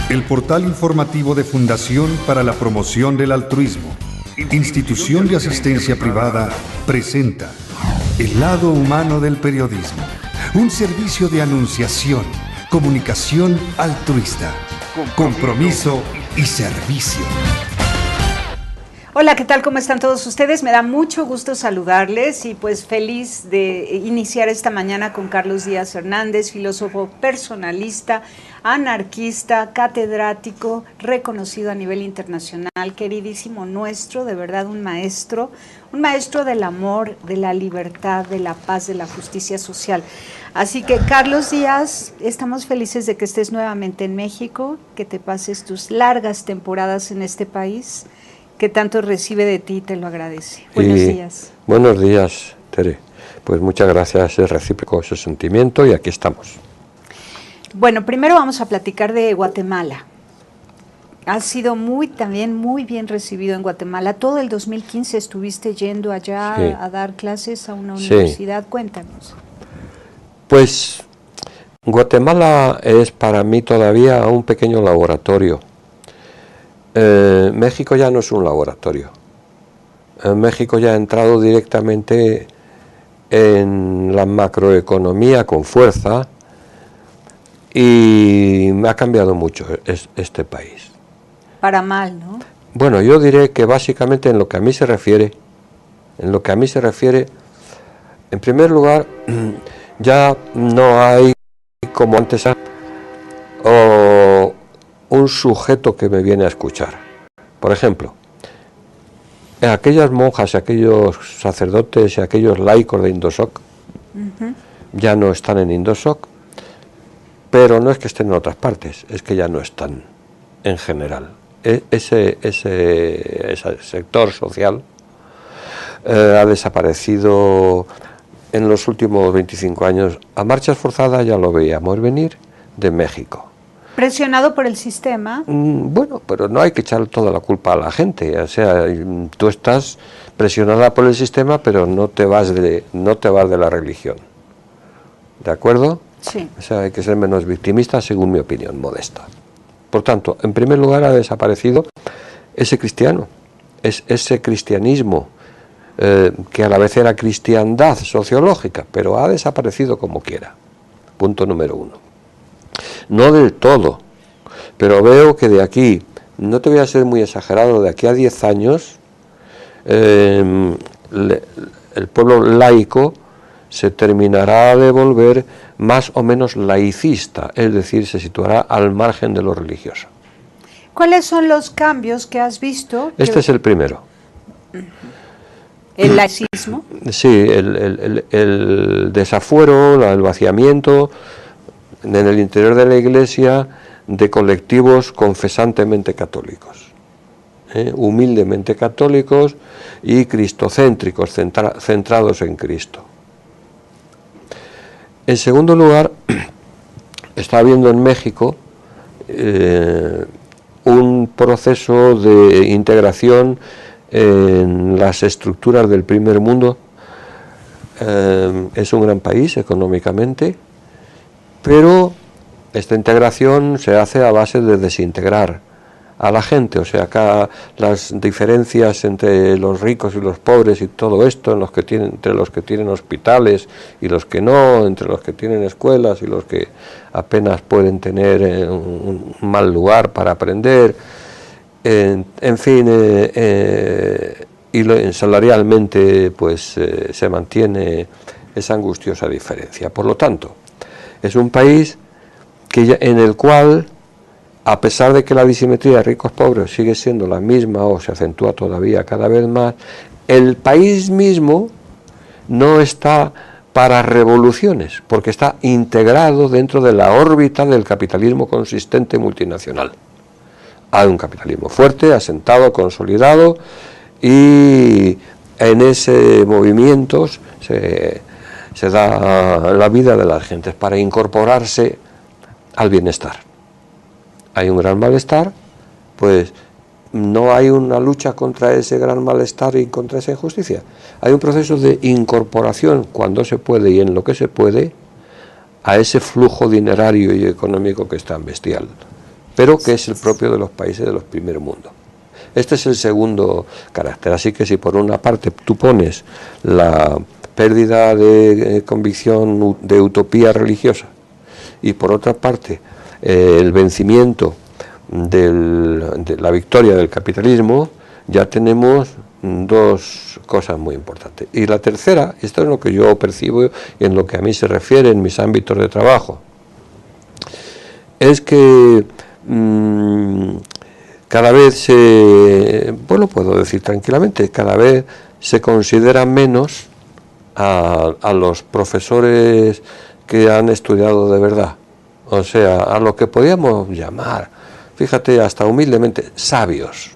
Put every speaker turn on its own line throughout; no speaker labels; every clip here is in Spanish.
El portal informativo de Fundación para la Promoción del Altruismo, institución de asistencia privada, presenta El lado humano del periodismo, un servicio de anunciación, comunicación altruista, compromiso y servicio.
Hola, ¿qué tal? ¿Cómo están todos ustedes? Me da mucho gusto saludarles y pues feliz de iniciar esta mañana con Carlos Díaz Hernández, filósofo personalista, anarquista, catedrático, reconocido a nivel internacional, queridísimo nuestro, de verdad un maestro del amor, de la libertad, de la paz, de la justicia social. Así que, Carlos Díaz, estamos felices de que estés nuevamente en México, que te pases tus largas temporadas en este país, que tanto recibe de ti, te lo agradece. Buenos días.
Buenos días, Tere. Pues muchas gracias, es recíproco ese sentimiento y aquí estamos.
Bueno, primero vamos a platicar de Guatemala. Has sido también muy bien recibido en Guatemala. Todo el 2015 estuviste yendo allá a dar clases a una universidad. Cuéntanos.
Pues Guatemala es para mí todavía un pequeño laboratorio. México ya no es un laboratorio. México ya ha entrado directamente en la macroeconomía con fuerza y me ha cambiado mucho este país.
Para mal, ¿no?
Bueno, yo diré que básicamente en lo que a mí se refiere, en primer lugar, ya no hay como antes un sujeto que me viene a escuchar. Por ejemplo, aquellas monjas, aquellos sacerdotes y aquellos laicos de Indosoc ya no están en Indosoc, pero no es que estén en otras partes, es que ya no están en general. Ese sector social ha desaparecido en los últimos 25 años. A marchas forzadas ya lo veíamos venir de México.
¿Presionado por el sistema?
Bueno, pero no hay que echar toda la culpa a la gente. O sea, tú estás presionada por el sistema, pero no te vas de la religión. ¿De acuerdo?
Sí.
O sea, hay que ser menos victimista, según mi opinión, modesta. Por tanto, en primer lugar ha desaparecido ese cristianismo, que a la vez era cristiandad sociológica, pero ha desaparecido como quiera. Punto número uno. No del todo, pero veo que de aquí, no te voy a ser muy exagerado, de aquí a 10 años, el pueblo laico se terminará de volver más o menos laicista, es decir, se situará al margen de lo religioso.
¿Cuáles son los cambios que has visto?
Este es el primero.
¿El laicismo?
Sí, el desafuero, el vaciamiento en el interior de la Iglesia de colectivos confesantemente católicos, humildemente católicos y cristocéntricos, centrados en Cristo. En segundo lugar, está habiendo en México un proceso de integración en las estructuras del primer mundo. Es un gran país económicamente, pero esta integración se hace a base de desintegrar a la gente. O sea, acá las diferencias entre los ricos y los pobres y todo esto, entre los que tienen hospitales y los que no, entre los que tienen escuelas y los que apenas pueden tener un mal lugar para aprender, en fin, y salarialmente pues se mantiene esa angustiosa diferencia. Por lo tanto, es un país en el cual, a pesar de que la disimetría de ricos-pobres sigue siendo la misma o se acentúa todavía cada vez más, el país mismo no está para revoluciones, porque está integrado dentro de la órbita del capitalismo consistente multinacional. Hay un capitalismo fuerte, asentado, consolidado, y en ese movimiento se da la vida de las gentes para incorporarse al bienestar. Hay un gran malestar, pues no hay una lucha contra ese gran malestar y contra esa injusticia. Hay un proceso de incorporación, cuando se puede y en lo que se puede, a ese flujo dinerario y económico que es tan bestial. pero que es el propio de los países de los primer mundo. Este es el segundo carácter. Así que si por una parte tú pones la pérdida de convicción de utopía religiosa y por otra parte el vencimiento de la victoria del capitalismo, ya tenemos dos cosas muy importantes. Y la tercera, esto es lo que yo percibo y en lo que a mí se refiere en mis ámbitos de trabajo, es que cada vez puedo decir tranquilamente, cada vez se considera menos a los profesores que han estudiado de verdad, o sea, a lo que podríamos llamar, fíjate, hasta humildemente, sabios,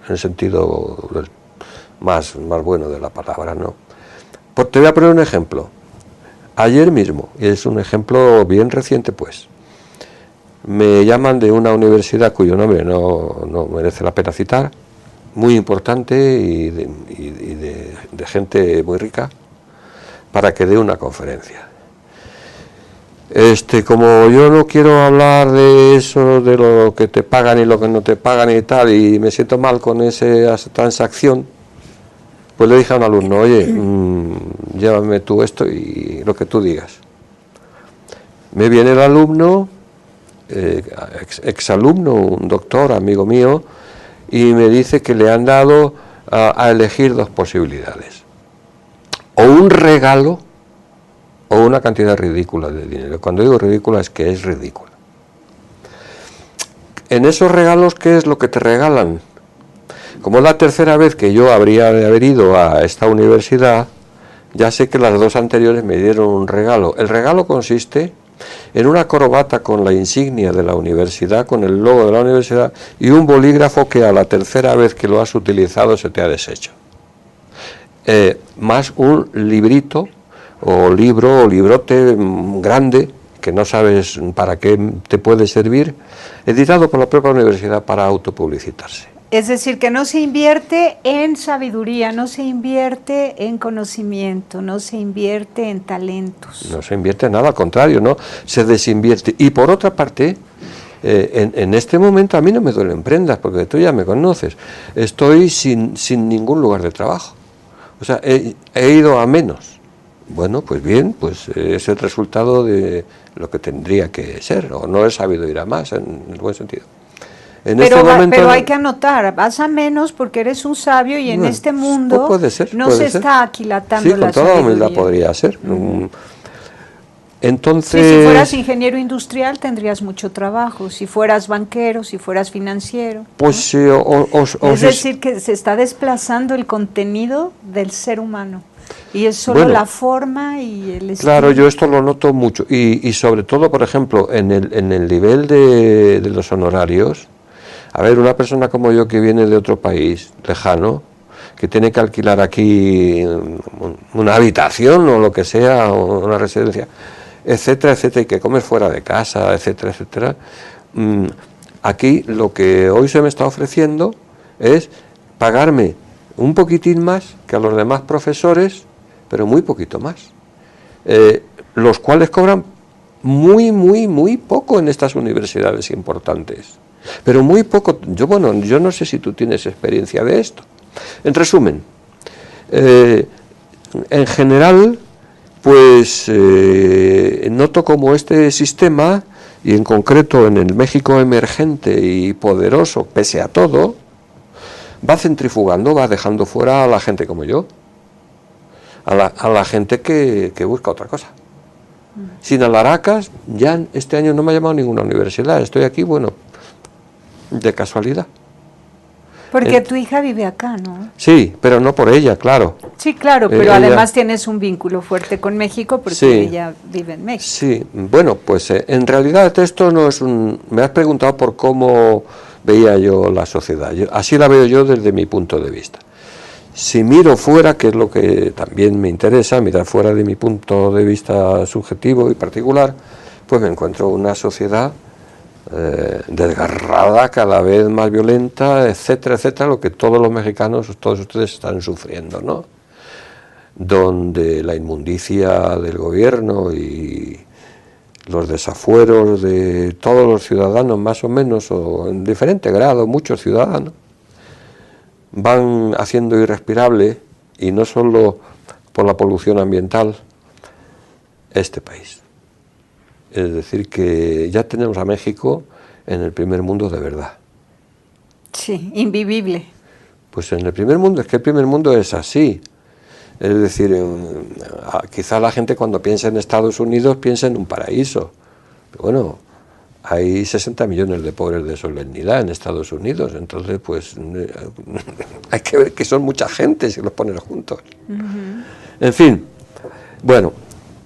en el sentido más bueno de la palabra, ¿no? Pues te voy a poner un ejemplo. Ayer mismo, y es un ejemplo bien reciente, pues, me llaman de una universidad cuyo nombre no merece la pena citar, muy importante y de gente muy rica, para que dé una conferencia. Como yo no quiero hablar de eso, de lo que te pagan y lo que no te pagan y tal, y me siento mal con esa transacción, pues le dije a un alumno, oye, llévame tú esto y lo que tú digas. Me viene el alumno, exalumno, un doctor, amigo mío, y me dice que le han dado a elegir dos posibilidades. O un regalo o una cantidad ridícula de dinero. Cuando digo ridícula es que es ridícula. En esos regalos, ¿qué es lo que te regalan? Como es la tercera vez que yo habría de haber ido a esta universidad, ya sé que las dos anteriores me dieron un regalo. El regalo consiste en una corbata con la insignia de la universidad, con el logo de la universidad, y un bolígrafo que a la tercera vez que lo has utilizado se te ha deshecho. Más un librito, o libro, o librote grande, que no sabes para qué te puede servir, editado por la propia universidad para autopublicitarse.
Es decir, que no se invierte en sabiduría, no se invierte en conocimiento, no se invierte en talentos.
No se invierte en nada, al contrario, ¿no? Se desinvierte. Y por otra parte, en este momento a mí no me duelen prendas, porque tú ya me conoces. Estoy sin ningún lugar de trabajo. O sea, he ido a menos. Bueno, pues bien, pues es el resultado de lo que tendría que ser, o no he sabido ir a más, en el buen sentido.
Pero hay que anotar, vas a menos porque eres un sabio y en este mundo
puede ser,
no se está aquilatando la sabiduría.
Sí, con toda humildad podría ser. Entonces,
si fueras ingeniero industrial tendrías mucho trabajo, si fueras banquero, si fueras financiero.
Pues
¿no? Es decir, que se está desplazando el contenido del ser humano. Y es solo la forma y el estilo.
Claro, yo esto lo noto mucho. Y sobre todo, por ejemplo, en el nivel de los honorarios. A ver, una persona como yo que viene de otro país lejano, que tiene que alquilar aquí una habitación o lo que sea, o una residencia, etcétera, etcétera, y que comes fuera de casa, etcétera, etcétera. Aquí lo que hoy se me está ofreciendo es pagarme un poquitín más que a los demás profesores, pero muy poquito más, los cuales cobran muy poco en estas universidades importantes, pero muy poco. Yo no sé si tú tienes experiencia de esto. En resumen, en general, pues noto como este sistema, y en concreto en el México emergente y poderoso, pese a todo, va centrifugando, va dejando fuera a la gente como yo, a la gente que busca otra cosa. Sin alaracas, ya este año no me ha llamado ninguna universidad, estoy aquí, de casualidad.
Porque tu hija vive acá, ¿no?
Sí, pero no por ella, claro.
Sí, claro, pero además tienes un vínculo fuerte con México porque ella vive en México.
Sí, bueno, pues en realidad esto no es me has preguntado por cómo veía yo la sociedad. Así la veo yo desde mi punto de vista. Si miro fuera, que es lo que también me interesa, mirar fuera de mi punto de vista subjetivo y particular, pues me encuentro una sociedad desgarrada, cada vez más violenta, etcétera, etcétera, lo que todos los mexicanos, todos ustedes están sufriendo, ¿no? Donde la inmundicia del gobierno y los desafueros de todos los ciudadanos, más o menos, o en diferente grado, muchos ciudadanos, van haciendo irrespirable, y no solo por la polución ambiental, este país. Es decir, que ya tenemos a México en el primer mundo de verdad.
Sí, invivible.
Pues en el primer mundo, es que el primer mundo es así. Es decir, quizá la gente cuando piensa en Estados Unidos piensa en un paraíso. Pero bueno, hay 60 millones de pobres de solemnidad en Estados Unidos, entonces pues hay que ver que son mucha gente si los pones juntos. En fin, bueno,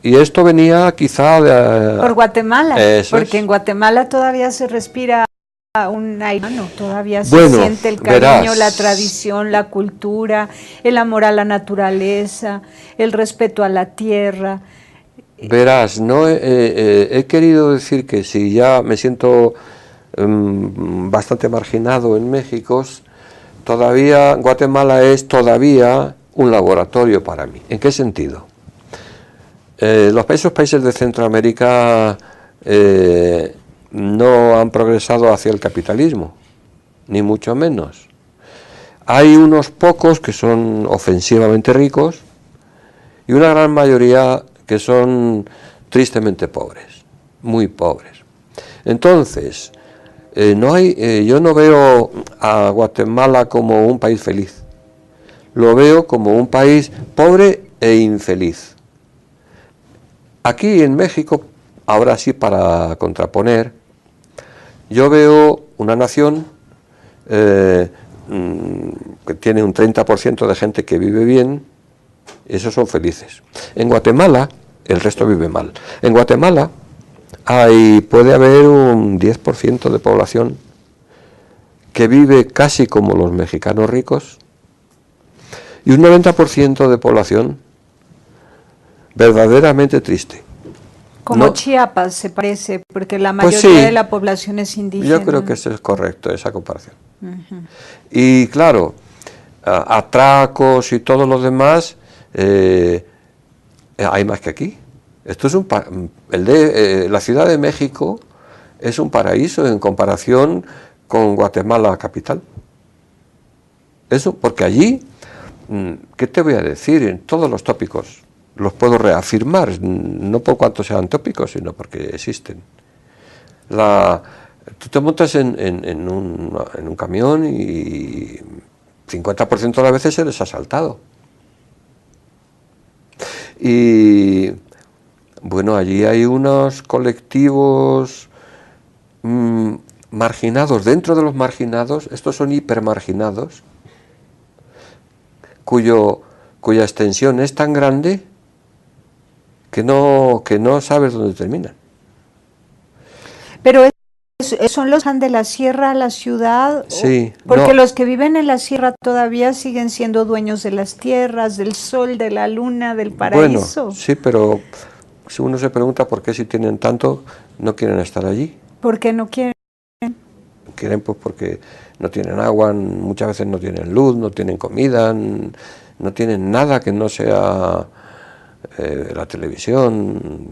y esto venía quizá
por Guatemala, porque
es.
en Guatemala todavía se respira un aire humano, todavía se
Bueno,
siente el cariño,
verás,
la tradición, la cultura, el amor a la naturaleza, el respeto a la tierra.
Verás, no he querido decir que si ya me siento bastante marginado en México, todavía Guatemala es todavía un laboratorio para mí. ¿En qué sentido? Los países de Centroamérica no han progresado hacia el capitalismo, ni mucho menos. Hay unos pocos que son ofensivamente ricos y una gran mayoría que son tristemente pobres, muy pobres. Entonces, yo no veo a Guatemala como un país feliz, lo veo como un país pobre e infeliz. Aquí en México, ahora sí para contraponer, yo veo una nación que tiene un 30% de gente que vive bien, esos son felices. En Guatemala, el resto vive mal. En Guatemala puede haber un 10% de población que vive casi como los mexicanos ricos y un 90% de población verdaderamente triste.
Como
No,
Chiapas se parece, porque la
pues
mayoría
sí,
de la población es indígena.
yo creo que eso es correcto, esa comparación. Y claro, atracos y todo lo demás, hay más que aquí. Esto es la Ciudad de México es un paraíso en comparación con Guatemala capital. Eso, porque allí, ¿qué te voy a decir? En todos los tópicos los puedo reafirmar, no por cuanto sean tópicos, sino porque existen. Tú te montas en un camión y 50% de las veces eres asaltado. Y bueno, allí hay unos colectivos marginados. Dentro de los marginados, estos son hipermarginados, cuya extensión es tan grande que no sabes dónde terminan.
Pero son los de la sierra a la ciudad,
Sí,
porque
no.
los que viven en la sierra todavía siguen siendo dueños de las tierras, del sol, de la luna, del paraíso.
Bueno, sí, pero si uno se pregunta por qué si tienen tanto no quieren estar allí.
¿Por qué no quieren?
Quieren pues porque no tienen agua, muchas veces no tienen luz, no tienen comida, no tienen nada que no sea la televisión,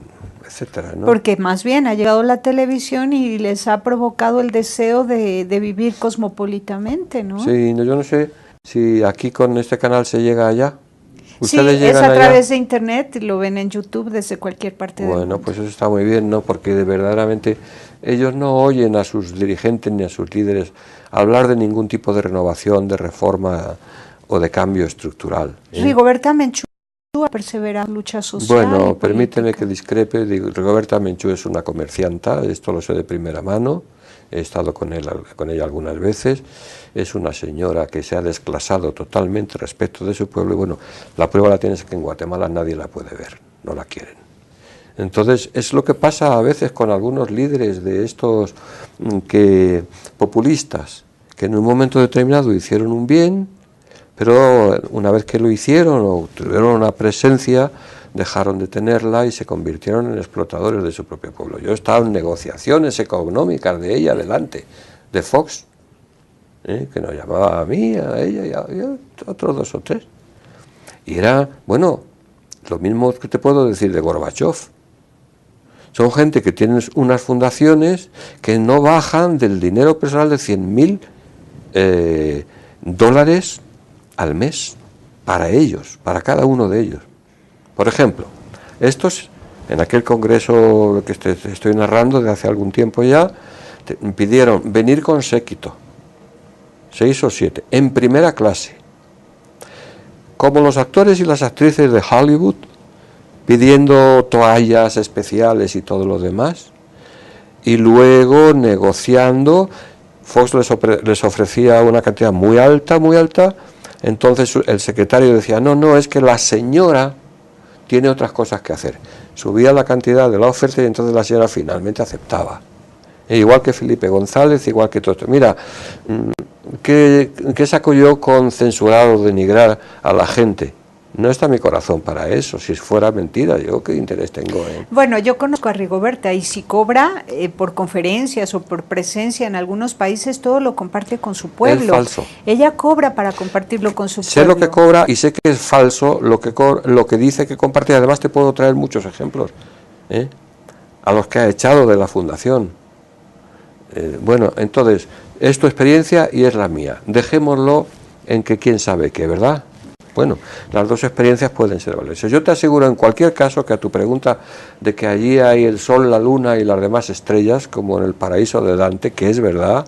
etcétera, ¿no?
Porque más bien ha llegado la televisión y les ha provocado el deseo de vivir cosmopolitamente, ¿no?
Sí, yo no sé si aquí con este canal se llega allá.
Sí,
¿Ustedes
es
llegan
a
allá?
través de internet, lo ven en YouTube desde cualquier parte del mundo.
Bueno, pues eso está muy bien, ¿no? Porque verdaderamente ellos no oyen a sus dirigentes ni a sus líderes hablar de ningún tipo de renovación, de reforma o de cambio estructural, ¿eh?
Rigoberta Menchú ha perseverado en lucha social.
Bueno,
y
permíteme
política.
que discrepe. Rigoberta Menchú es una comercianta, esto lo sé de primera mano, he estado con ella algunas veces. Es una señora que se ha desclasado totalmente respecto de su pueblo y bueno, la prueba la tienes que en Guatemala nadie la puede ver, no la quieren. Entonces es lo que pasa a veces con algunos líderes de estos populistas, que en un momento determinado hicieron un bien, pero una vez que lo hicieron o tuvieron una presencia, dejaron de tenerla y se convirtieron en explotadores de su propio pueblo. Yo he estado en negociaciones económicas de ella delante de Fox, que nos llamaba a mí, a ella y a otros 2 o 3. Y era, bueno, lo mismo que te puedo decir de Gorbachev. Son gente que tienen unas fundaciones que no bajan del dinero personal de 100.000 dólares al mes para ellos, para cada uno de ellos. Por ejemplo, estos, en aquel congreso que estoy narrando de hace algún tiempo ya, pidieron venir con séquito, 6 o 7, en primera clase, como los actores y las actrices de Hollywood, pidiendo toallas especiales y todo lo demás, y luego negociando. Fox les ofrecía una cantidad muy alta, entonces el secretario decía, no, es que la señora tiene otras cosas que hacer. Subía la cantidad de la oferta y entonces la señora finalmente aceptaba. Igual que Felipe González, igual que todo esto. Mira, ¿qué saco yo con censurar o denigrar a la gente? No está mi corazón para eso. Si fuera mentira, yo qué interés tengo.
Bueno, yo conozco a Rigoberta y si cobra por conferencias o por presencia en algunos países, todo lo comparte con su pueblo.
Es falso.
Ella cobra para compartirlo con su pueblo.
Sé lo que cobra y sé que es falso lo que dice que comparte. Además te puedo traer muchos ejemplos a los que ha echado de la fundación. Bueno, entonces, es tu experiencia y es la mía. Dejémoslo en que quién sabe qué, ¿verdad? Bueno, las dos experiencias pueden ser valiosas. Yo te aseguro en cualquier caso que a tu pregunta de que allí hay el sol, la luna y las demás estrellas, como en el paraíso de Dante, que es verdad,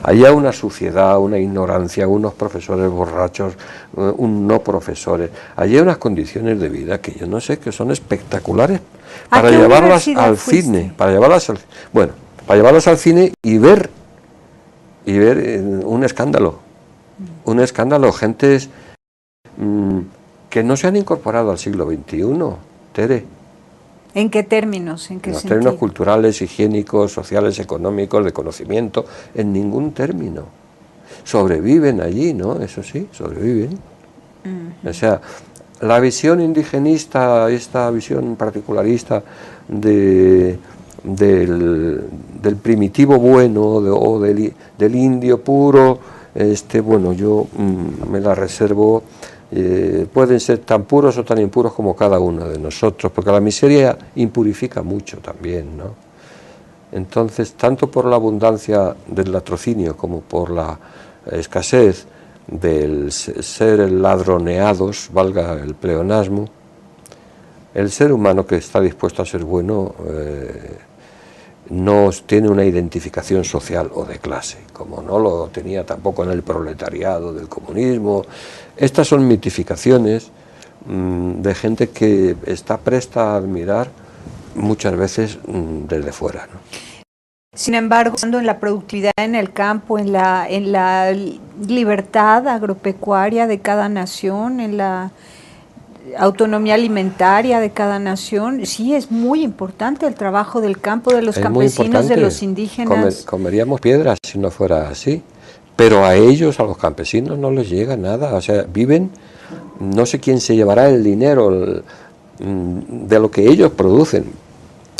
allí hay una suciedad, una ignorancia, unos profesores borrachos, no profesores. Allí hay unas condiciones de vida que yo no sé, que son espectaculares para llevarlas al cine, para llevarlas al cine y ver un escándalo, gentes que no se han incorporado al siglo XXI, Tere.
¿En qué términos? ¿En qué
los
sentido?
Términos culturales, higiénicos, sociales, económicos, de conocimiento, en ningún término. Sobreviven allí, ¿no? Eso sí, sobreviven. O sea, la visión indigenista, esta visión particularista del primitivo bueno o del indio puro, bueno, yo me la reservo. Pueden ser tan puros o tan impuros como cada uno de nosotros, porque la miseria impurifica mucho también, ¿no? Entonces, tanto por la abundancia del latrocinio como por la escasez del ser ladroneados, valga el pleonasmo, el ser humano que está dispuesto a ser bueno no tiene una identificación social o de clase, como no lo tenía tampoco en el proletariado del comunismo. Estas son mitificaciones de gente que está presta a admirar muchas veces desde fuera, ¿no?
Sin embargo, en la productividad en el campo, en la libertad agropecuaria de cada nación, en la autonomía alimentaria de cada nación, sí es muy importante el trabajo del campo, de los campesinos, de los indígenas.
Comeríamos piedras si no fuera así, pero a ellos, a los campesinos, no les llega nada. O sea, viven, no sé quién se llevará el dinero de lo que ellos producen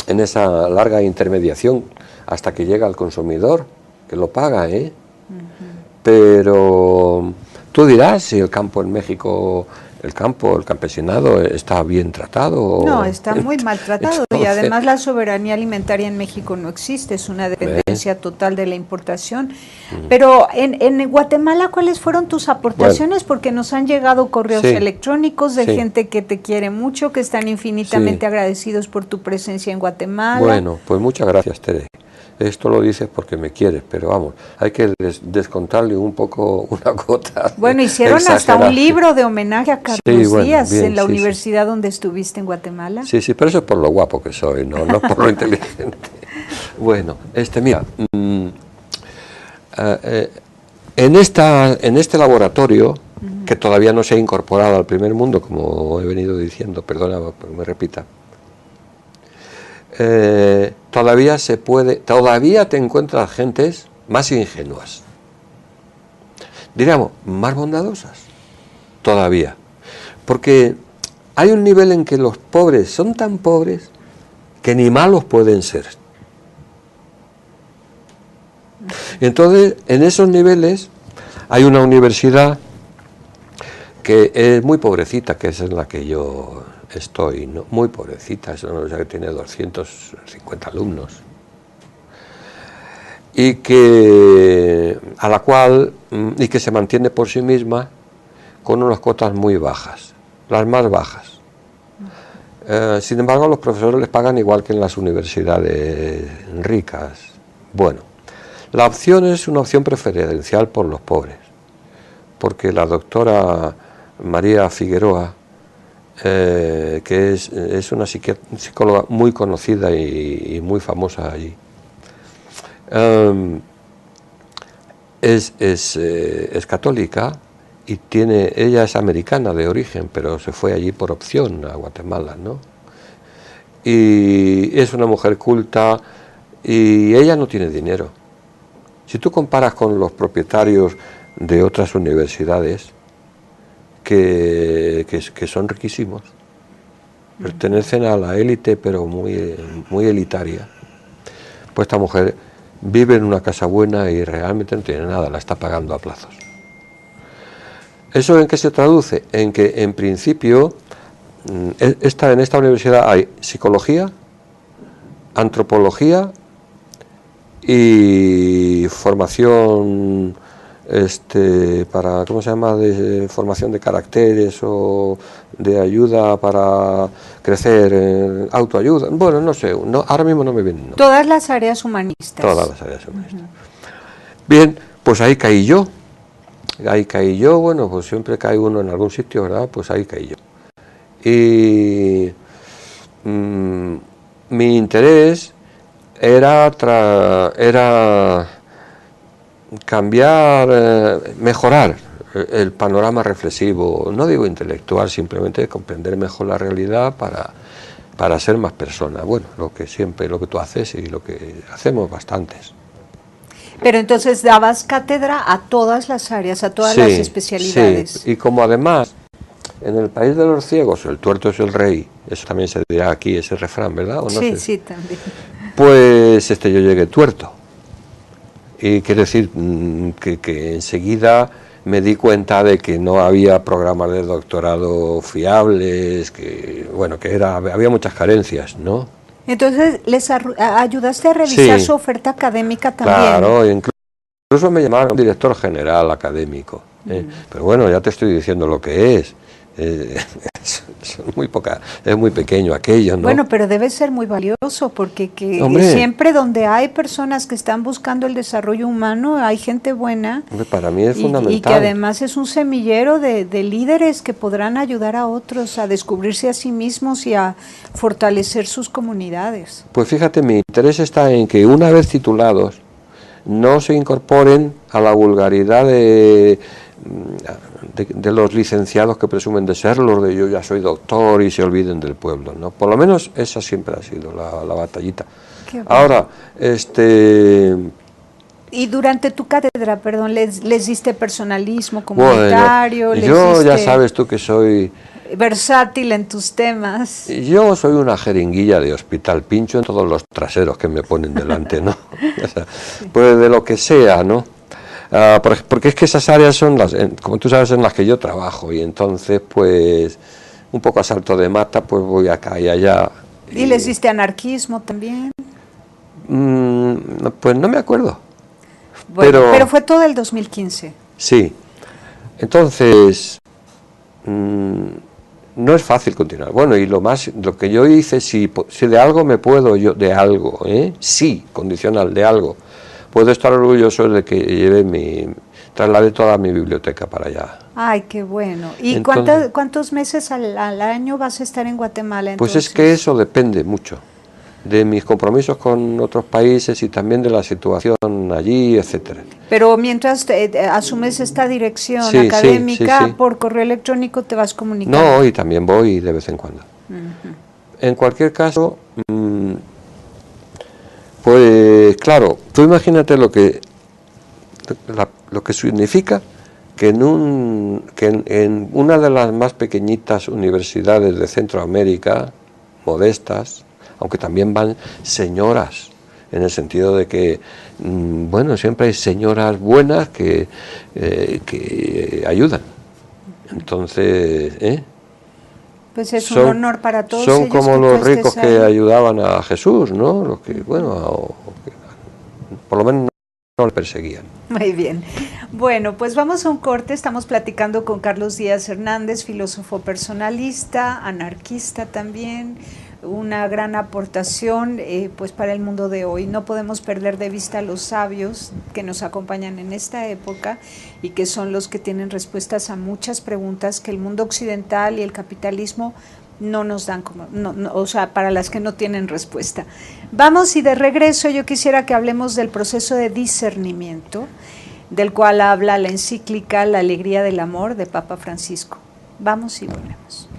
en esa larga intermediación hasta que llega al consumidor, que lo paga, Pero tú dirás si el campo en México, el campesinado está bien tratado.
No, está muy maltratado. Y además la soberanía alimentaria en México no existe, es una dependencia total de la importación. Pero en Guatemala, ¿cuáles fueron tus aportaciones? Porque nos han llegado correos electrónicos de gente que te quiere mucho, que están infinitamente agradecidos por tu presencia en Guatemala.
Bueno, pues muchas gracias, Tere. Esto lo dices porque me quieres, pero vamos, hay que descontarle un poco una gota.
Bueno, hicieron hasta un libro de homenaje a Carlos Díaz en la universidad donde estuviste en Guatemala.
Sí, pero eso es por lo guapo que soy, no por lo inteligente. Bueno, mira, en este laboratorio, que todavía no se ha incorporado al primer mundo, como he venido diciendo, perdona que me repita, todavía te encuentras gentes más ingenuas, diríamos, más bondadosas, todavía, porque hay un nivel en que los pobres son tan pobres que ni malos pueden ser. Entonces, en esos niveles hay una universidad que es muy pobrecita, que es en la que yo estoy, ¿no? Muy pobrecita, es una universidad que tiene 250 alumnos. Y que se mantiene por sí misma con unas cotas muy bajas, las más bajas. Sin embargo, a los profesores les pagan igual que en las universidades ricas. Bueno, la opción es una opción preferencial por los pobres, porque la doctora María Figueroa, que es una psicóloga muy conocida y muy famosa allí, es católica y ella es americana de origen, pero se fue allí por opción a Guatemala, ¿no? Y es una mujer culta y ella no tiene dinero. Si tú comparas con los propietarios de otras universidades que son riquísimos, pertenecen a la élite pero muy, muy elitaria, pues esta mujer vive en una casa buena y realmente no tiene nada, la está pagando a plazos. ¿Eso en qué se traduce? En que en principio en esta universidad hay psicología, antropología y formación para, ¿cómo se llama?, de formación de caracteres o de ayuda para crecer, autoayuda, bueno, no sé, ahora mismo no me viene. No.
Todas las áreas humanistas.
Todas las áreas humanistas. Bien, pues ahí caí yo, bueno, pues siempre cae uno en algún sitio, ¿verdad? Pues ahí caí yo. Y mi interés era cambiar, mejorar el panorama reflexivo, no digo intelectual, simplemente comprender mejor la realidad para ser más persona. Bueno, lo que tú haces y lo que hacemos bastantes.
Pero entonces dabas cátedra a todas las áreas, a todas las especialidades.
Sí, y como además en el país de los ciegos el tuerto es el rey, eso también se dirá aquí, ese refrán, ¿verdad? ¿O no
Sí,
sé?
sí, también.
Pues yo llegué tuerto. Y quiere decir que enseguida me di cuenta de que no había programas de doctorado fiables, que había muchas carencias, ¿no?
Entonces, ¿les ayudaste a revisar su oferta académica también? Claro,
incluso me llamaron director general académico. Pero bueno, ya te estoy diciendo lo que es. Es muy pequeño aquello, ¿no?
Bueno, pero debe ser muy valioso porque siempre donde hay personas que están buscando el desarrollo humano, hay gente buena.
Hombre, para mí es fundamental.
Y que además es un semillero de líderes que podrán ayudar a otros a descubrirse a sí mismos y a fortalecer sus comunidades.
Pues fíjate, mi interés está en que una vez titulados no se incorporen a la vulgaridad de los licenciados que presumen de serlo, de yo ya soy doctor y se olviden del pueblo, ¿no? Por lo menos esa siempre ha sido la batallita.
Bueno.
Ahora,
Y durante tu cátedra, perdón, ¿les diste personalismo comunitario?
Bueno, yo ya sabes tú que soy
versátil en tus temas.
Yo soy una jeringuilla de hospital, pincho en todos los traseros que me ponen delante, ¿no? O sea, pues de lo que sea, ¿no? Porque es que esas áreas son como tú sabes, en las que yo trabajo, y entonces pues un poco a salto de mata pues voy acá y allá.
¿Y les diste anarquismo también?
Pues no me acuerdo.
Bueno, pero fue todo el 2015.
Sí. Entonces no es fácil continuar. Bueno, y lo que yo hice, si de algo me puedo yo, de algo, sí, condicional, de algo, puedo estar orgulloso de que trasladé toda mi biblioteca para allá.
Ay, qué bueno. ¿Y entonces, cuántos meses al año vas a estar en Guatemala entonces?
Pues es que eso depende mucho de mis compromisos con otros países y también de la situación allí, etcétera.
Pero mientras asumes esta dirección académica, por correo electrónico te vas comunicando.
No, y también voy de vez en cuando. En cualquier caso, pues claro, tú imagínate lo que significa que en una de las más pequeñitas universidades de Centroamérica, modestas, aunque también van señoras, en el sentido de que, bueno, siempre hay señoras buenas que ayudan. Entonces,
Pues es un honor para todos
son
ellos.
Como los ricos que ayudaban a Jesús, ¿no? Los que, bueno, por lo menos no le perseguían.
Muy bien. Bueno, pues vamos a un corte. Estamos platicando con Carlos Díaz Hernández, filósofo personalista, anarquista también, una gran aportación pues para el mundo de hoy. No podemos perder de vista a los sabios que nos acompañan en esta época y que son los que tienen respuestas a muchas preguntas que el mundo occidental y el capitalismo no nos dan, o sea, para las que no tienen respuesta. Vamos, y de regreso yo quisiera que hablemos del proceso de discernimiento, del cual habla la encíclica La Alegría del Amor de Papa Francisco. Vamos y volvemos.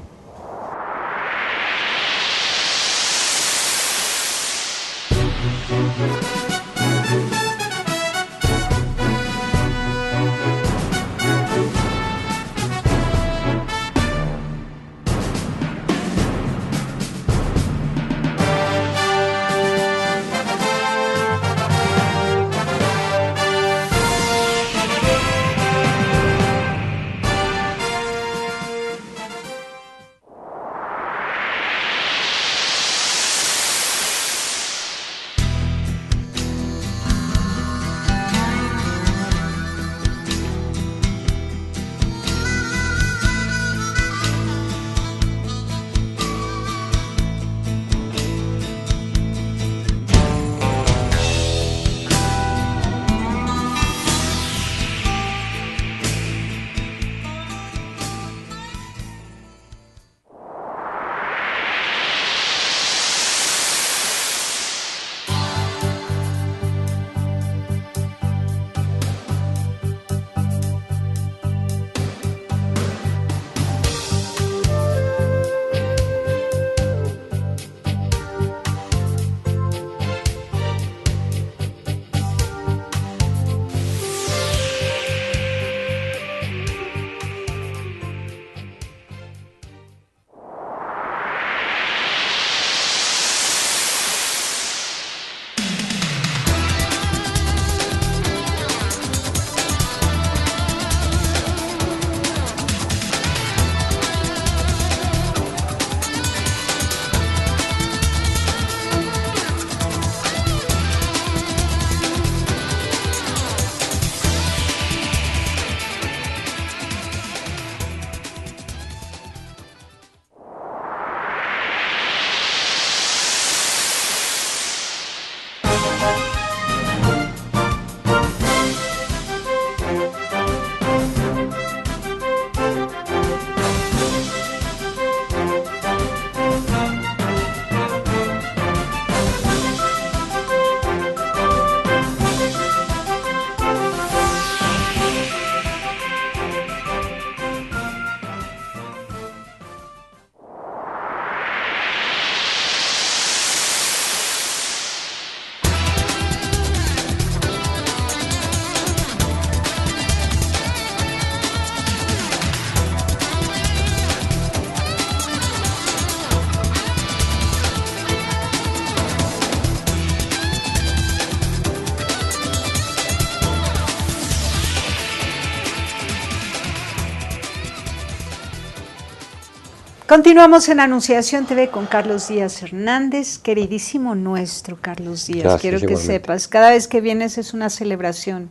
Continuamos en Anunciación TV con Carlos Díaz Hernández, queridísimo nuestro Carlos Díaz.
Gracias,
quiero que
igualmente.
Sepas, cada vez que vienes es una celebración.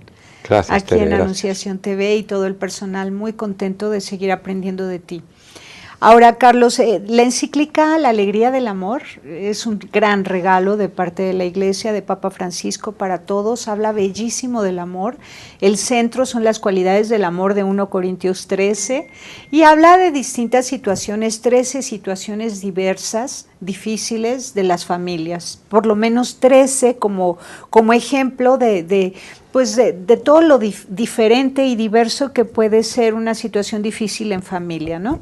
Gracias,
aquí
Tere,
en
gracias.
Anunciación TV y todo el personal muy contento de seguir aprendiendo de ti. Ahora, Carlos, la encíclica La Alegría del Amor es un gran regalo de parte de la Iglesia, de Papa Francisco para todos. Habla bellísimo del amor. El centro son las cualidades del amor de 1 Corintios 13 y habla de distintas situaciones, 13 situaciones diversas, difíciles de las familias. Por lo menos 13 como ejemplo de todo lo diferente y diverso que puede ser una situación difícil en familia, ¿no?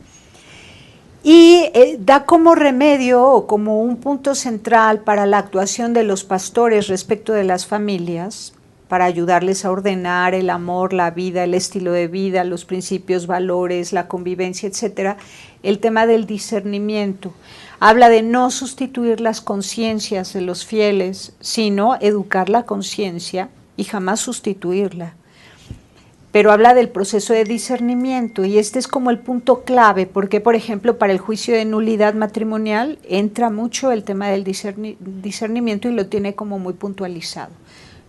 Y da como remedio o como un punto central para la actuación de los pastores respecto de las familias, para ayudarles a ordenar el amor, la vida, el estilo de vida, los principios, valores, la convivencia, etcétera, el tema del discernimiento. Habla de no sustituir las conciencias de los fieles, sino educar la conciencia y jamás sustituirla. pero habla del proceso de discernimiento y este es como el punto clave, porque por ejemplo para el juicio de nulidad matrimonial entra mucho el tema del discernimiento y lo tiene como muy puntualizado.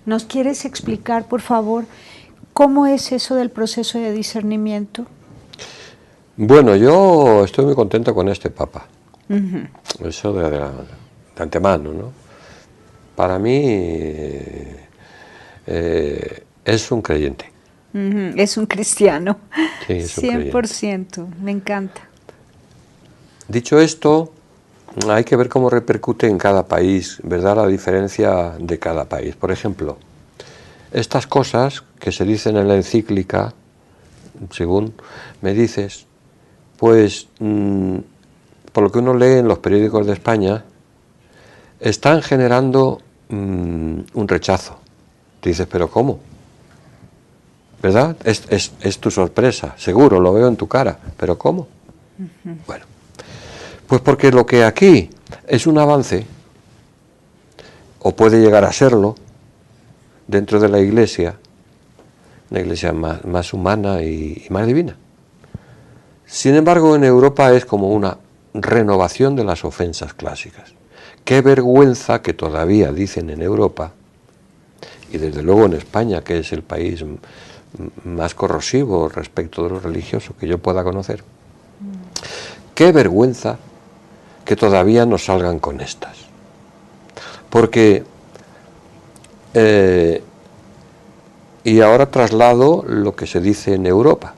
¿Nos quieres explicar, por favor, cómo es eso del proceso de discernimiento?
Bueno, yo estoy muy contento con este Papa. Eso de antemano, ¿no? Para mí es un creyente.
Es un cristiano.
Sí, es un
100%,
creyente.
me encanta.
Dicho esto, hay que ver cómo repercute en cada país, ¿verdad? La diferencia de cada país. Por ejemplo, estas cosas que se dicen en la encíclica, según me dices, pues por lo que uno lee en los periódicos de España, están generando un rechazo. Te dices, ¿pero cómo? ¿Verdad? Es tu sorpresa, seguro, lo veo en tu cara, ¿pero cómo? Bueno, pues porque lo que aquí es un avance, o puede llegar a serlo, dentro de la Iglesia, una Iglesia más humana y más divina. Sin embargo, en Europa es como una renovación de las ofensas clásicas. Qué vergüenza que todavía dicen en Europa, y desde luego en España, que es el país más corrosivo respecto de lo religioso que yo pueda conocer, qué vergüenza que todavía nos salgan con estas. Porque, y ahora traslado lo que se dice en Europa.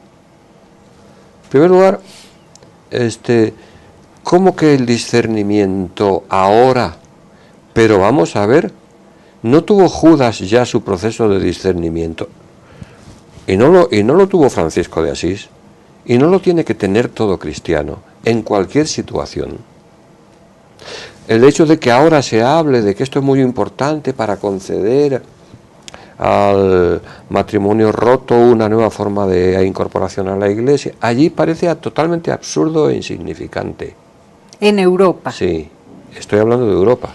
En primer lugar, ¿cómo que el discernimiento ahora? Pero vamos a ver, ¿no tuvo Judas ya su proceso de discernimiento? Y no lo tuvo Francisco de Asís, y no lo tiene que tener todo cristiano, en cualquier situación. El hecho de que ahora se hable de que esto es muy importante para conceder al matrimonio roto una nueva forma de incorporación a la Iglesia, allí parece totalmente absurdo e insignificante.
En Europa.
Sí, estoy hablando de Europa.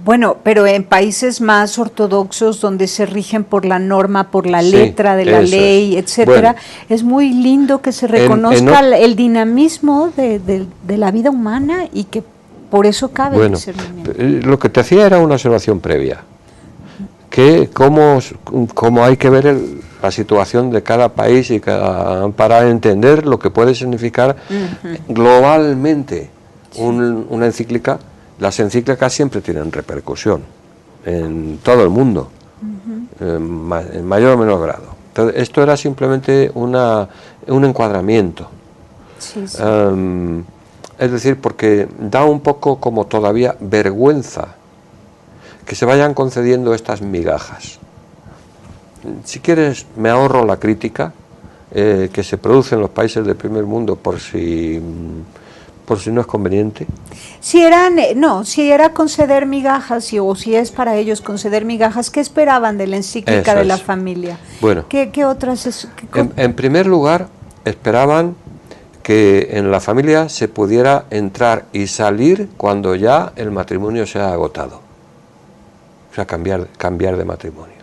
Bueno, pero en países más ortodoxos donde se rigen por la norma, por la letra de la ley, etcétera, bueno, es muy lindo que se reconozca el dinamismo de la vida humana y que por eso cabe el discernimiento.
Lo que te hacía era una observación previa, que cómo hay que ver la situación de cada país y para entender lo que puede significar globalmente una encíclica. Las encíclicas siempre tienen repercusión en todo el mundo, en mayor o menor grado. Entonces, esto era simplemente un encuadramiento.
Sí, sí.
Es decir, porque da un poco como todavía vergüenza que se vayan concediendo estas migajas. Si quieres, me ahorro la crítica que se produce en los países del primer mundo por si no es conveniente.
Si era conceder migajas o si es para ellos conceder migajas, ¿qué esperaban de la encíclica
Eso
de la
es.
familia?
Bueno,
¿Qué otras?
En primer lugar, esperaban que en la familia se pudiera entrar y salir cuando ya el matrimonio se ha agotado. O sea, cambiar de matrimonio.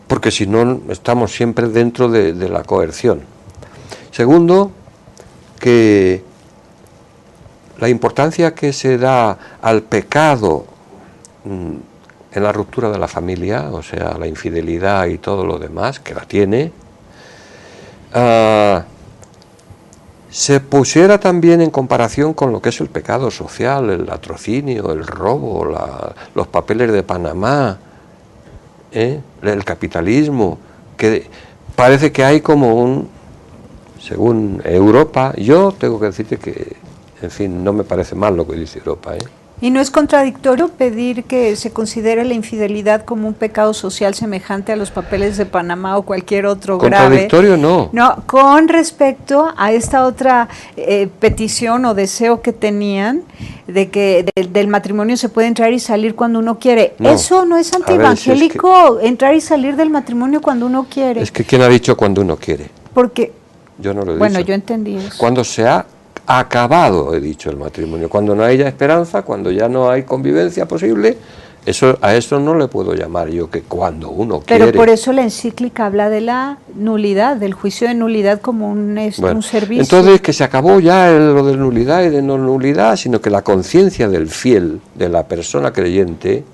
Porque si no, estamos siempre dentro de la coerción. Segundo, que la importancia que se da al pecado en la ruptura de la familia, o sea, la infidelidad y todo lo demás, que la tiene, se pusiera también en comparación con lo que es el pecado social, el latrocinio, el robo, los papeles de Panamá, el capitalismo, que parece que hay como según Europa, yo tengo que decirte que, en fin, no me parece mal lo que dice Europa,
¿Y no es contradictorio pedir que se considere la infidelidad como un pecado social semejante a los papeles de Panamá o cualquier otro grave?
Contradictorio no.
No, con respecto a esta otra petición o deseo que tenían de que del matrimonio se puede entrar y salir cuando uno quiere. No. ¿Eso no es antievangélico, entrar y salir del matrimonio cuando uno quiere?
Es que ¿quién ha dicho cuando uno quiere?
Porque
yo no lo he dicho.
Bueno, yo entendí eso.
Cuando se ha acabado, he dicho, el matrimonio, cuando no hay ya esperanza, cuando ya no hay convivencia posible, Eso, a eso no le puedo llamar yo que cuando uno
Pero
quiere.
por eso la encíclica habla de la nulidad, del juicio de nulidad como un servicio.
Entonces, que se acabó ya lo de nulidad y de no nulidad, sino que la conciencia del fiel, de la persona creyente,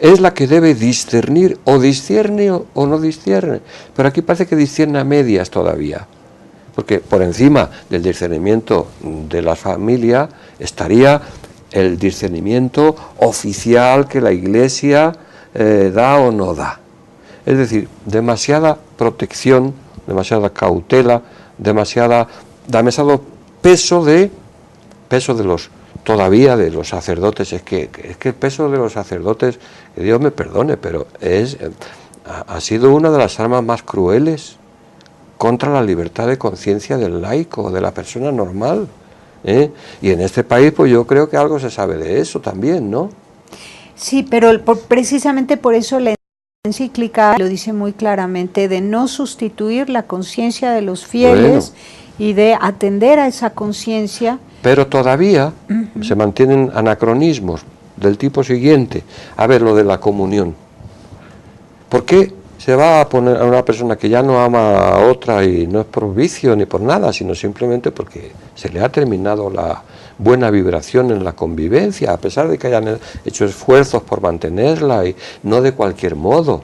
es la que debe discernir, o discierne o no discierne. Pero aquí parece que discierne a medias todavía, porque por encima del discernimiento de la familia estaría el discernimiento oficial que la Iglesia da o no da. Es decir, demasiada protección, demasiada cautela, demasiado peso de los todavía de los sacerdotes. Es que el peso de los sacerdotes, que Dios me perdone, pero ha sido una de las armas más crueles contra la libertad de conciencia del laico, de la persona normal. Y en este país, pues yo creo que algo se sabe de eso también, ¿no?
Sí, pero precisamente por eso la encíclica lo dice muy claramente, de no sustituir la conciencia de los fieles y de atender a esa conciencia.
Pero todavía se mantienen anacronismos del tipo siguiente. A ver, lo de la comunión. ¿Por qué se va a poner a una persona que ya no ama a otra, y no es por vicio ni por nada, sino simplemente porque se le ha terminado la buena vibración en la convivencia, a pesar de que hayan hecho esfuerzos por mantenerla, y no de cualquier modo?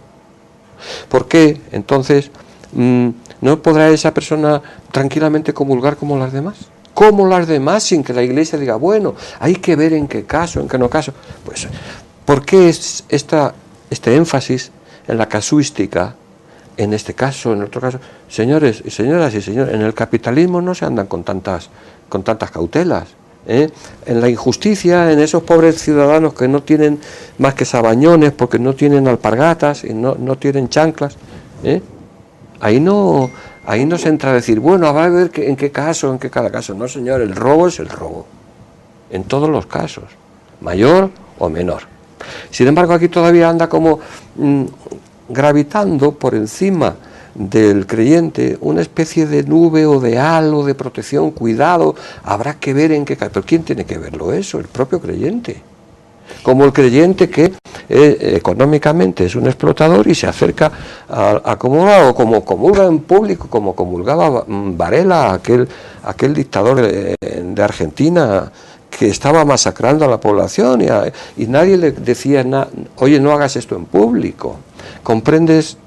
¿Por qué entonces no podrá esa persona tranquilamente comulgar como las demás? Como las demás, sin que la Iglesia diga, bueno, hay que ver en qué caso, en qué no caso. Pues, ¿por qué es este énfasis en la casuística, en este caso, en otro caso? Señores y señoras y señores, en el capitalismo no se andan con tantas cautelas. En la injusticia, en esos pobres ciudadanos que no tienen más que sabañones porque no tienen alpargatas y no tienen chanclas, ahí no se entra a decir, bueno, habrá que ver en qué caso, en qué cada caso. No, señor, el robo es el robo, en todos los casos, mayor o menor. Sin embargo, aquí todavía anda como gravitando por encima del creyente una especie de nube o de halo de protección. Cuidado, habrá que ver en qué caso. ¿Pero quién tiene que verlo eso? El propio creyente. Como el creyente que económicamente es un explotador y se acerca a comulgar, o como comulga en público, como comulgaba Varela, aquel dictador de Argentina, que estaba masacrando a la población, y nadie le decía nada. Oye, no hagas esto en público. ¿Comprendes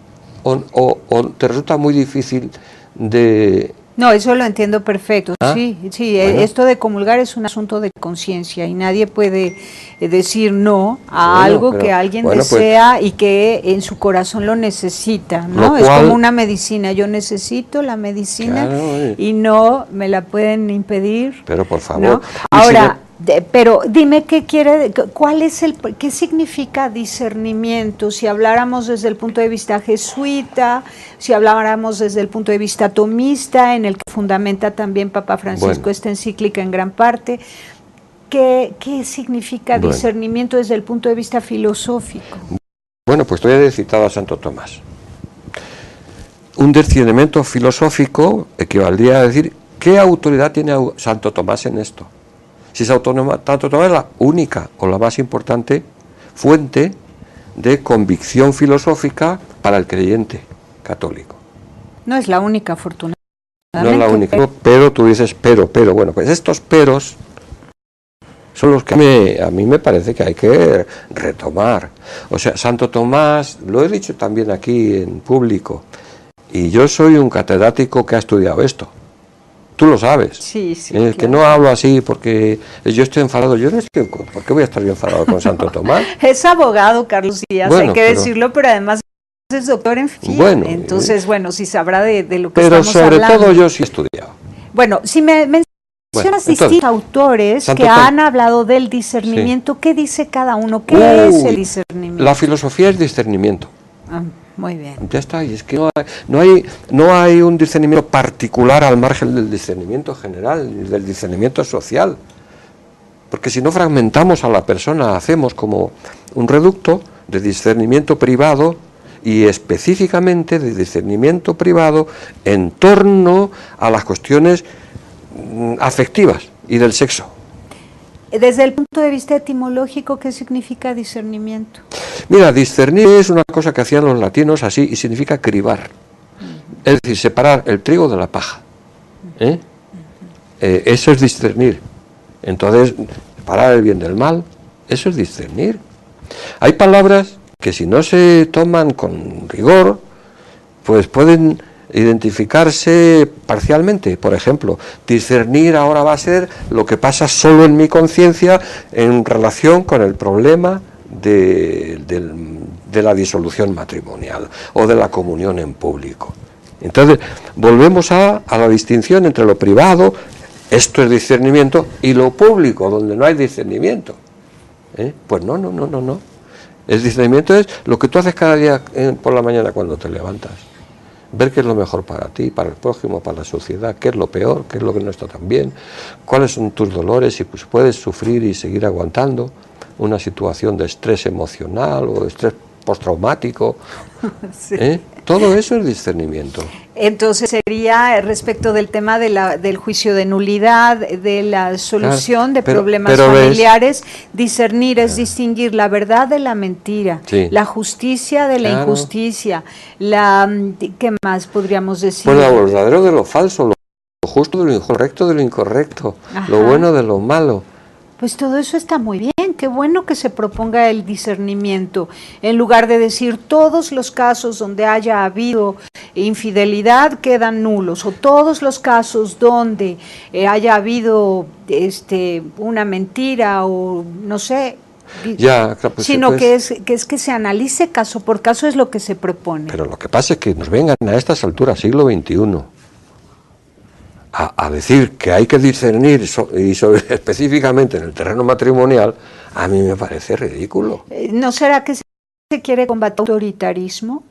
o te resulta muy difícil de...?
No, eso lo entiendo perfecto. Sí,
bueno.
Esto de comulgar es un asunto de conciencia y nadie puede decir no a algo que alguien desea y que en su corazón lo necesita, ¿no? Es como una medicina. Yo necesito la medicina, claro, y no me la pueden impedir.
Pero por favor.
¿No? Ahora, pero dime qué significa discernimiento, si habláramos desde el punto de vista jesuita, si habláramos desde el punto de vista tomista, en el que fundamenta también Papa Francisco esta encíclica en gran parte. ¿Qué significa discernimiento desde el punto de vista filosófico?
Bueno, pues todavía he citado a Santo Tomás. Un discernimiento filosófico equivaldría a decir, ¿qué autoridad tiene Santo Tomás en esto? Si Santo Tomás es la única o la más importante fuente de convicción filosófica para el creyente católico.
No es la única, afortunadamente.
No es la única, pero tú dices pero, bueno, pues estos peros son los que a mí me parece que hay que retomar. O sea, Santo Tomás, lo he dicho también aquí en público, y yo soy un catedrático que ha estudiado esto. Tú lo sabes.
Sí,
claro. Que no hablo así porque yo estoy enfadado. Yo no estoy, ¿por qué voy a estar yo enfadado con Santo Tomás?
Es abogado, Carlos Díaz, hay que decirlo, pero además es doctor en FIA. Entonces, si sabrá de lo que estamos hablando.
Pero sobre todo yo sí he estudiado.
Bueno, si me mencionas distintos autores que han hablado del discernimiento, ¿qué dice cada uno? ¿Qué es el discernimiento?
La filosofía es discernimiento.
Muy bien.
Ya está, y es que no hay un discernimiento particular al margen del discernimiento general, del discernimiento social. Porque si no fragmentamos a la persona, hacemos como un reducto de discernimiento privado y específicamente de discernimiento privado en torno a las cuestiones afectivas y del sexo.
Desde el punto de vista etimológico, ¿qué significa discernimiento?
Mira, discernir es una cosa que hacían los latinos así y significa cribar. Es decir, separar el trigo de la paja. Eso es discernir. Entonces, separar el bien del mal, eso es discernir. Hay palabras que si no se toman con rigor, pues pueden identificarse parcialmente. Por ejemplo, discernir ahora va a ser lo que pasa solo en mi conciencia en relación con el problema de la disolución matrimonial o de la comunión en público. Entonces, volvemos a la distinción entre lo privado, esto es discernimiento, y lo público, donde no hay discernimiento. Pues no. El discernimiento es lo que tú haces cada día por la mañana cuando te levantas. Ver qué es lo mejor para ti, para el prójimo, para la sociedad, qué es lo peor, qué es lo que no está tan bien, cuáles son tus dolores, si pues puedes sufrir y seguir aguantando una situación de estrés emocional o de estrés postraumático. Sí. Todo eso es discernimiento.
Entonces sería respecto del tema del juicio de nulidad, de la solución de problemas familiares, discernir es distinguir la verdad de la mentira, sí, la justicia de la injusticia, ¿qué más podríamos decir?
Pues lo verdadero de lo falso, lo justo de lo incorrecto, ajá, lo bueno de lo malo.
Pues todo eso está muy bien, qué bueno que se proponga el discernimiento, en lugar de decir todos los casos donde haya habido infidelidad quedan nulos, o todos los casos donde haya habido una mentira o no sé,
ya, claro, pues
sino que se analice caso por caso, es lo que se propone.
Pero lo que pasa es que nos vengan a estas alturas, siglo XXI, a decir que hay que discernir específicamente en el terreno matrimonial, a mí me parece ridículo.
¿No será que se quiere combatir el autoritarismo?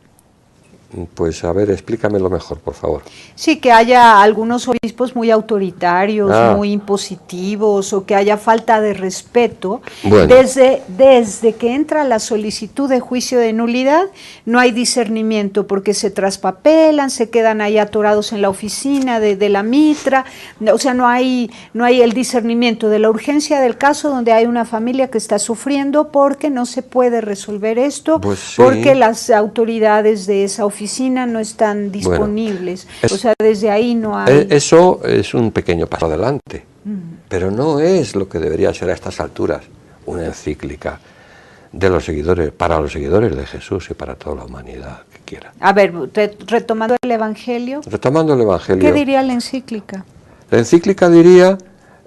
Pues a ver, explícamelo mejor, por favor.
Sí, que haya algunos obispos muy autoritarios, muy impositivos, o que haya falta de respeto. Bueno. Desde que entra la solicitud de juicio de nulidad, no hay discernimiento, porque se traspapelan, se quedan ahí atorados en la oficina de la mitra, o sea, no hay el discernimiento de la urgencia del caso, donde hay una familia que está sufriendo porque no se puede resolver esto, pues sí, porque las autoridades de esa oficina no están disponibles, bueno, o sea, desde ahí no hay...
Eso es un pequeño paso adelante, pero no es lo que debería ser a estas alturas una encíclica de los seguidores, para los seguidores de Jesús y para toda la humanidad que quiera.
A ver, retomando el Evangelio.
Retomando el Evangelio.
¿Qué diría la encíclica?
La encíclica diría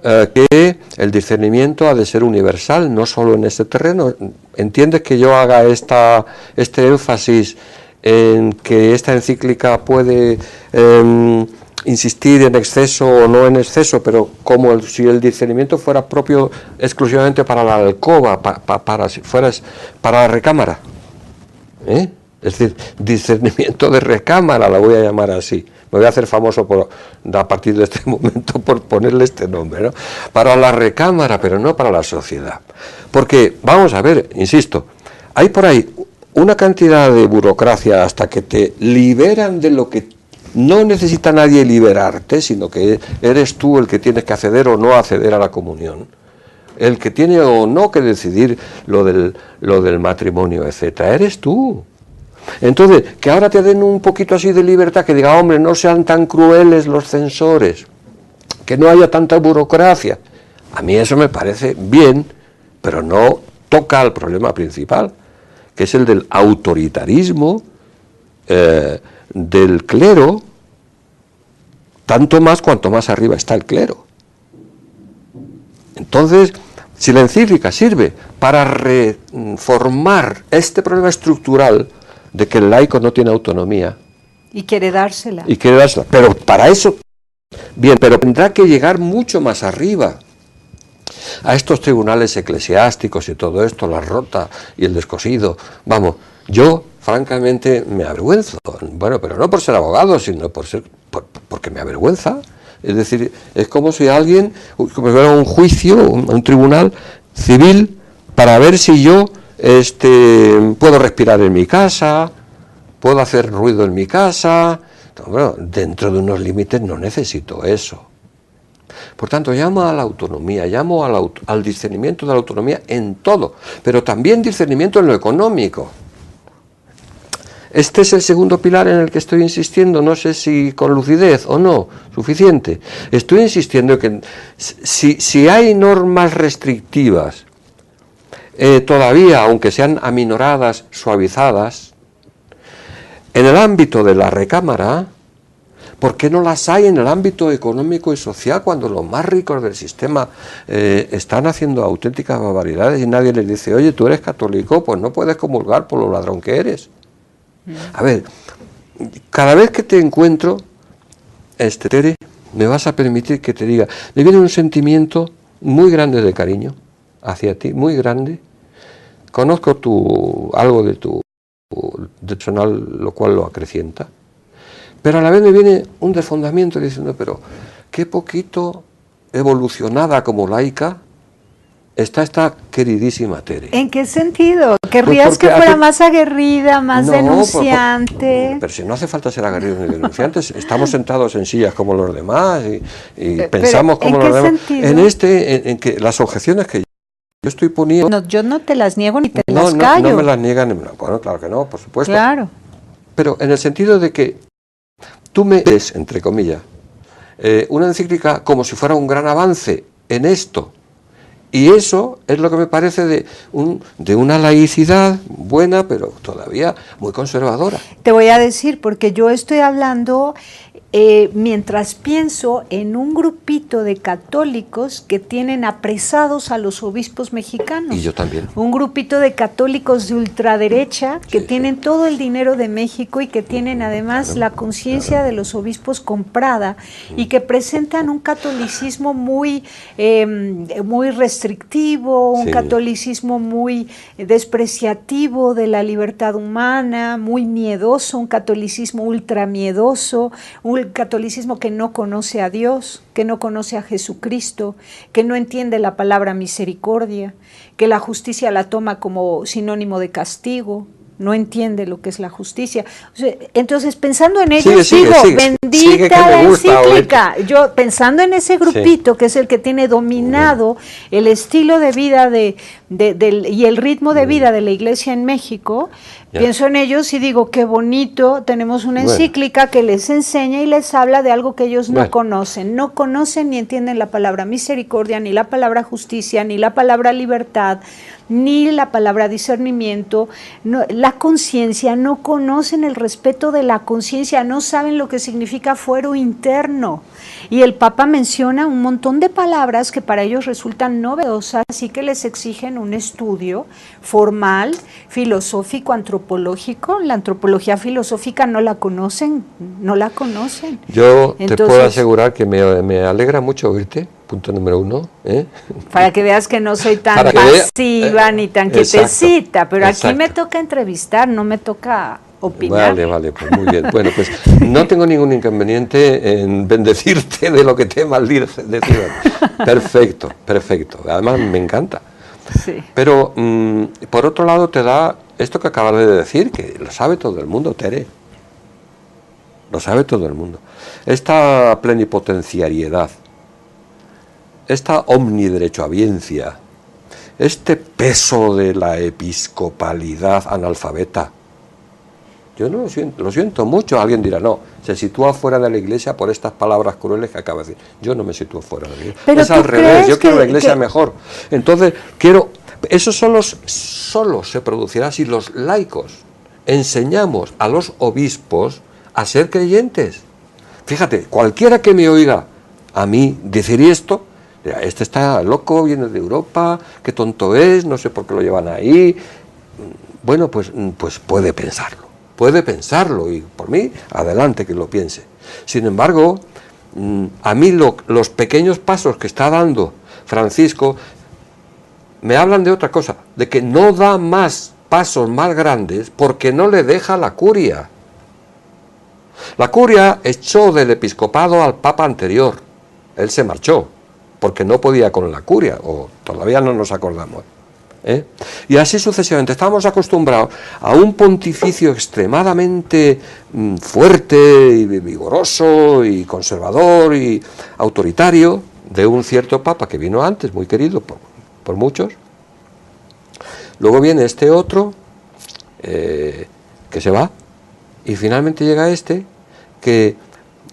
que el discernimiento ha de ser universal, no solo en este terreno. ¿Entiendes que yo haga este énfasis en que esta encíclica puede insistir en exceso o no en exceso, pero como si el discernimiento fuera propio exclusivamente para la alcoba, para la recámara? Es decir, discernimiento de recámara, la voy a llamar así. Me voy a hacer famoso a partir de este momento por ponerle este nombre, ¿no? Para la recámara, pero no para la sociedad. Porque, vamos a ver, insisto, hay por ahí una cantidad de burocracia hasta que te liberan de lo que no necesita nadie liberarte, sino que eres tú el que tienes que acceder o no acceder a la comunión, el que tiene o no que decidir lo del matrimonio, etcétera, eres tú. Entonces, que ahora te den un poquito así de libertad, que diga, hombre, no sean tan crueles los censores, que no haya tanta burocracia, a mí eso me parece bien, pero no toca al problema principal, que es el del autoritarismo del clero, tanto más cuanto más arriba está el clero. Entonces, si la encíclica sirve para reformar este problema estructural de que el laico no tiene autonomía,
y quiere dársela,
pero para eso, bien, pero tendrá que llegar mucho más arriba, a estos tribunales eclesiásticos y todo esto, la rota y el descosido. Vamos, yo francamente me avergüenzo, bueno, pero no por ser abogado, sino porque me avergüenza. Es decir, es como si alguien, como si fuera un juicio, un tribunal civil, para ver si yo puedo respirar en mi casa, puedo hacer ruido en mi casa. Bueno, dentro de unos límites no necesito eso. Por tanto, llamo a la autonomía, llamo al discernimiento de la autonomía en todo, pero también discernimiento en lo económico. Este es el segundo pilar en el que estoy insistiendo, no sé si con lucidez o no, suficiente. Estoy insistiendo que si hay normas restrictivas, todavía, aunque sean aminoradas, suavizadas, en el ámbito de la recámara, ¿por qué no las hay en el ámbito económico y social cuando los más ricos del sistema están haciendo auténticas barbaridades y nadie les dice, oye, tú eres católico, pues no puedes comulgar por lo ladrón que eres? A ver, cada vez que te encuentro, Tere, me vas a permitir que te diga, me viene un sentimiento muy grande de cariño hacia ti, muy grande. Conozco algo de tu personal, lo cual lo acrecienta. Pero a la vez me viene un desfondamiento diciendo, pero qué poquito evolucionada como laica está esta queridísima Tere.
¿En qué sentido? ¿Querrías que fuera más aguerrida, más denunciante?
Pero si no hace falta ser aguerridos ni denunciantes, estamos sentados en sillas como los demás y pensamos como los demás. En que las objeciones que yo estoy poniendo...
No, yo no te las niego ni te las callo.
No me las niegan, bueno, claro que no, por supuesto.
Claro.
Pero en el sentido de que tú me des, entre comillas, una encíclica como si fuera un gran avance en esto. Y eso es lo que me parece de una laicidad buena, pero todavía muy conservadora.
Te voy a decir, porque yo estoy hablando mientras pienso en un grupito de católicos que tienen apresados a los obispos mexicanos.
Y yo también.
Un grupito de católicos de ultraderecha que tienen todo el dinero de México y que tienen además la conciencia de los obispos comprada y que presentan un catolicismo muy restrictivo, un catolicismo muy despreciativo de la libertad humana, muy miedoso, un catolicismo ultramiedoso, un catolicismo que no conoce a Dios, que no conoce a Jesucristo, que no entiende la palabra misericordia, que la justicia la toma como sinónimo de castigo, no entiende lo que es la justicia. O sea, entonces, pensando en ellos, bendita la encíclica. Yo, pensando en ese grupito, que es el que tiene dominado el estilo de vida y el ritmo de vida de la Iglesia en México, pienso en ellos y digo, qué bonito, tenemos una encíclica que les enseña y les habla de algo que ellos no conocen ni entienden la palabra misericordia, ni la palabra justicia, ni la palabra libertad, ni la palabra discernimiento, la conciencia, no conocen el respeto de la conciencia, no saben lo que significa fuero interno. Y el Papa menciona un montón de palabras que para ellos resultan novedosas y que les exigen un estudio formal, filosófico, antropológico. La antropología filosófica no la conocen.
Yo te puedo asegurar que me alegra mucho oírte, punto número 1.
Para que veas que no soy tan pasiva ni tan quietecita, pero aquí me toca entrevistar, no me toca opinar.
Vale, pues muy bien. Bueno, pues no tengo ningún inconveniente en bendecirte de lo que te maldice. Perfecto. Además me encanta.
Sí.
Pero por otro lado te da esto que acabas de decir, que lo sabe todo el mundo, Tere. Lo sabe todo el mundo. Esta plenipotenciariedad, esta omniderechohabiencia, este peso de la episcopalidad analfabeta. Yo no lo siento mucho. Alguien dirá, no, se sitúa fuera de la Iglesia por estas palabras crueles que acaba de decir. Yo no me sitúo fuera de la Iglesia.
Pero
es al revés, yo quiero la Iglesia mejor. Entonces, eso solo se producirá si los laicos enseñamos a los obispos a ser creyentes. Fíjate, cualquiera que me oiga a mí decir esto, dirá, este está loco, viene de Europa, qué tonto es, no sé por qué lo llevan ahí. Bueno, pues puede pensarlo y por mí, adelante que lo piense. Sin embargo, a mí los pequeños pasos que está dando Francisco me hablan de otra cosa, de que no da más pasos más grandes porque no le deja la curia. La curia echó del episcopado al papa anterior, él se marchó porque no podía con la curia, o todavía no nos acordamos. Y así sucesivamente. Estábamos acostumbrados a un pontificio extremadamente fuerte y vigoroso y conservador y autoritario, de un cierto papa que vino antes, muy querido por muchos. Luego viene este otro, que se va, y finalmente llega este, que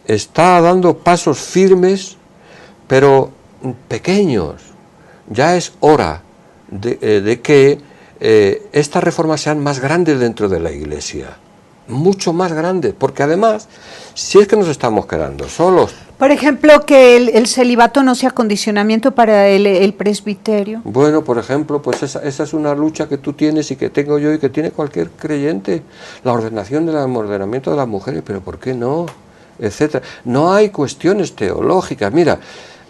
está dando pasos firmes, pero pequeños. Ya es hora de que estas reformas sean más grandes dentro de la Iglesia, mucho más grandes, porque además, si es que nos estamos quedando solos.
Por ejemplo, que el celibato no sea condicionamiento para el presbiterio.
Bueno, por ejemplo, pues esa es una lucha que tú tienes y que tengo yo y que tiene cualquier creyente, la ordenación del ordenamiento de las mujeres, pero ¿por qué no? Etcétera. No hay cuestiones teológicas. Mira,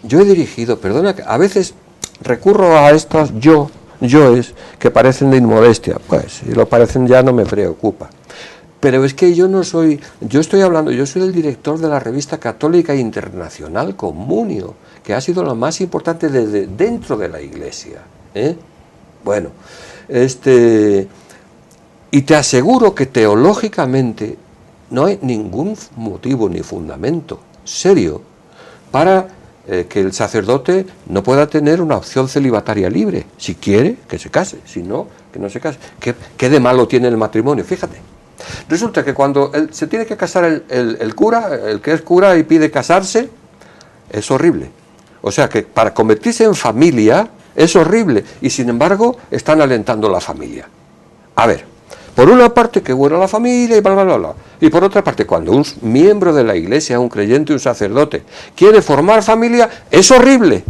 yo he dirigido, perdona, a veces recurro a estas yoes que parecen de inmodestia, pues si lo parecen ya no me preocupa. Pero es que yo no soy, yo soy el director de la revista católica internacional Comunio, que ha sido la más importante desde dentro de la Iglesia. Bueno, y te aseguro que teológicamente no hay ningún motivo ni fundamento serio para que el sacerdote no pueda tener una opción celibataria libre. Si quiere, que se case, si no, que no se case. ¿Qué de malo tiene el matrimonio? Fíjate. Resulta que cuando se tiene que casar el cura, el que es cura y pide casarse, es horrible. O sea que para convertirse en familia es horrible y sin embargo están alentando la familia. A ver, por una parte que buena la familia y bla bla bla bla. Y por otra parte, cuando un miembro de la Iglesia, un creyente, un sacerdote, quiere formar familia, es horrible.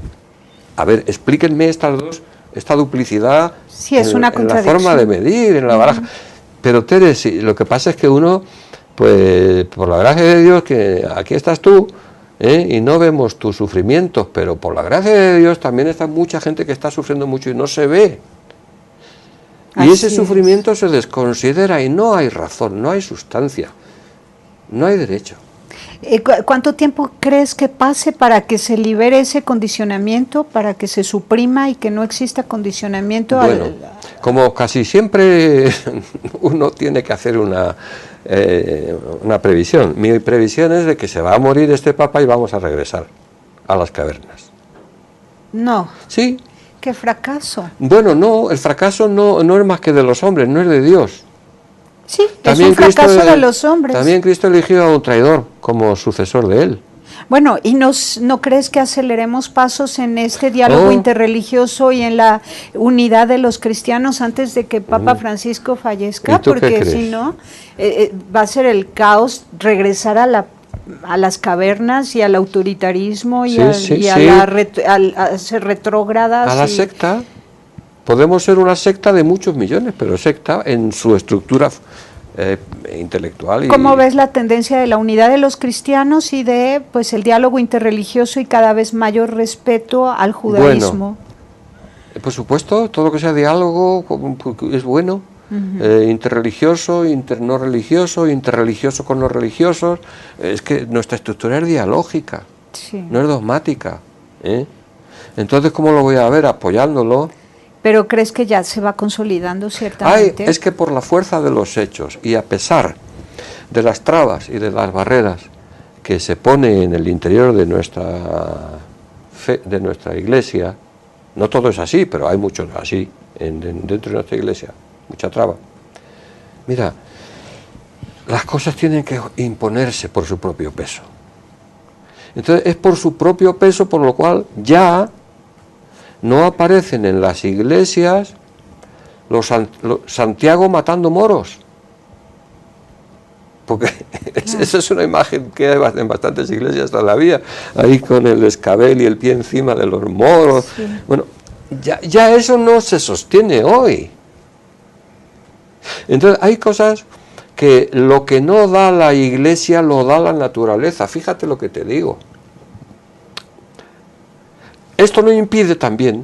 A ver, explíquenme esta duplicidad
sí, es una
en la forma de medir, en la baraja. Pero Tere, sí, lo que pasa es que uno, pues por la gracia de Dios, que aquí estás tú, y no vemos tus sufrimientos, pero por la gracia de Dios también está mucha gente que está sufriendo mucho y no se ve. Y ese sufrimiento se desconsidera y no hay razón, no hay sustancia, no hay derecho.
¿Cuánto tiempo crees que pase para que se libere ese condicionamiento, para que se suprima y que no exista condicionamiento?
Bueno, como casi siempre uno tiene que hacer una previsión. Mi previsión es de que se va a morir este papa y vamos a regresar a las cavernas.
No.
Sí.
¡Qué fracaso!
Bueno, no, el fracaso no es más que de los hombres, no es de Dios.
Sí, también es un fracaso de los hombres.
También Cristo eligió a un traidor como sucesor de él.
Bueno, ¿y no crees que aceleremos pasos en este diálogo interreligioso y en la unidad de los cristianos antes de que Papa Francisco fallezca? Porque si no, va a ser el caos, regresar a las cavernas y al autoritarismo y a ser retrógradas.
A la secta. Podemos ser una secta de muchos millones, pero secta en su estructura intelectual.
¿Cómo ves la tendencia de la unidad de los cristianos y de pues el diálogo interreligioso y cada vez mayor respeto al judaísmo?
Bueno, por supuesto, todo lo que sea diálogo es bueno. Interreligioso, no religioso, interreligioso con los religiosos. Es que nuestra estructura es dialógica, no es dogmática. Entonces, ¿cómo lo voy a ver? Apoyándolo.
¿Pero crees que ya se va consolidando ciertamente?
Es que por la fuerza de los hechos y a pesar de las trabas y de las barreras que se pone en el interior de nuestra fe, de nuestra iglesia, no todo es así, pero hay muchos así dentro de nuestra iglesia, mucha traba. Mira, las cosas tienen que imponerse por su propio peso. Entonces es por su propio peso por lo cual ya no aparecen en las iglesias los Santiago matando moros. Porque esa es una imagen que hay en bastantes iglesias todavía, ahí con el escabel y el pie encima de los moros. Sí. Bueno, ya eso no se sostiene hoy. Entonces hay cosas que lo que no da la iglesia lo da la naturaleza. Fíjate lo que te digo. Esto no impide también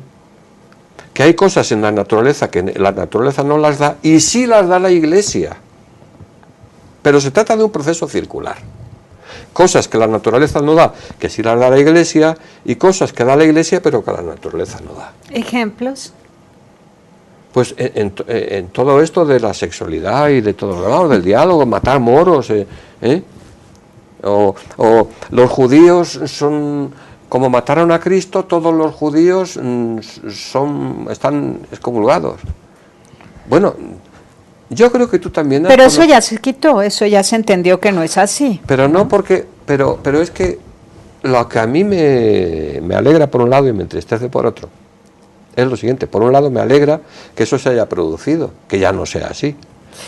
que hay cosas en la naturaleza que la naturaleza no las da y sí las da la iglesia. Pero se trata de un proceso circular. Cosas que la naturaleza no da, que sí las da la iglesia, y cosas que da la iglesia pero que la naturaleza no da.
¿Ejemplos?
Pues en todo esto de la sexualidad y de todo lo demás, del diálogo, matar moros, o los judíos son como mataron a Cristo, todos los judíos están excomulgados. Bueno, yo creo que tú también...
Pero eso ya se quitó, eso ya se entendió que no es así.
Pero no porque... Pero es que lo que a mí me alegra por un lado y me entristece por otro, es lo siguiente. Por un lado me alegra que eso se haya producido, que ya no sea así.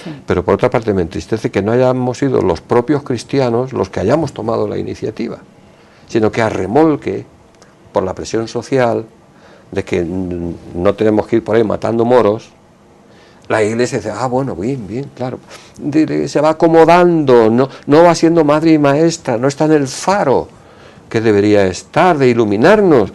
Sí. Pero por otra parte me entristece que no hayamos sido los propios cristianos los que hayamos tomado la iniciativa, sino que a remolque, por la presión social, de que no tenemos que ir por ahí matando moros, la Iglesia dice, bueno, bien, claro, se va acomodando, no va siendo madre y maestra, no está en el faro que debería estar, de iluminarnos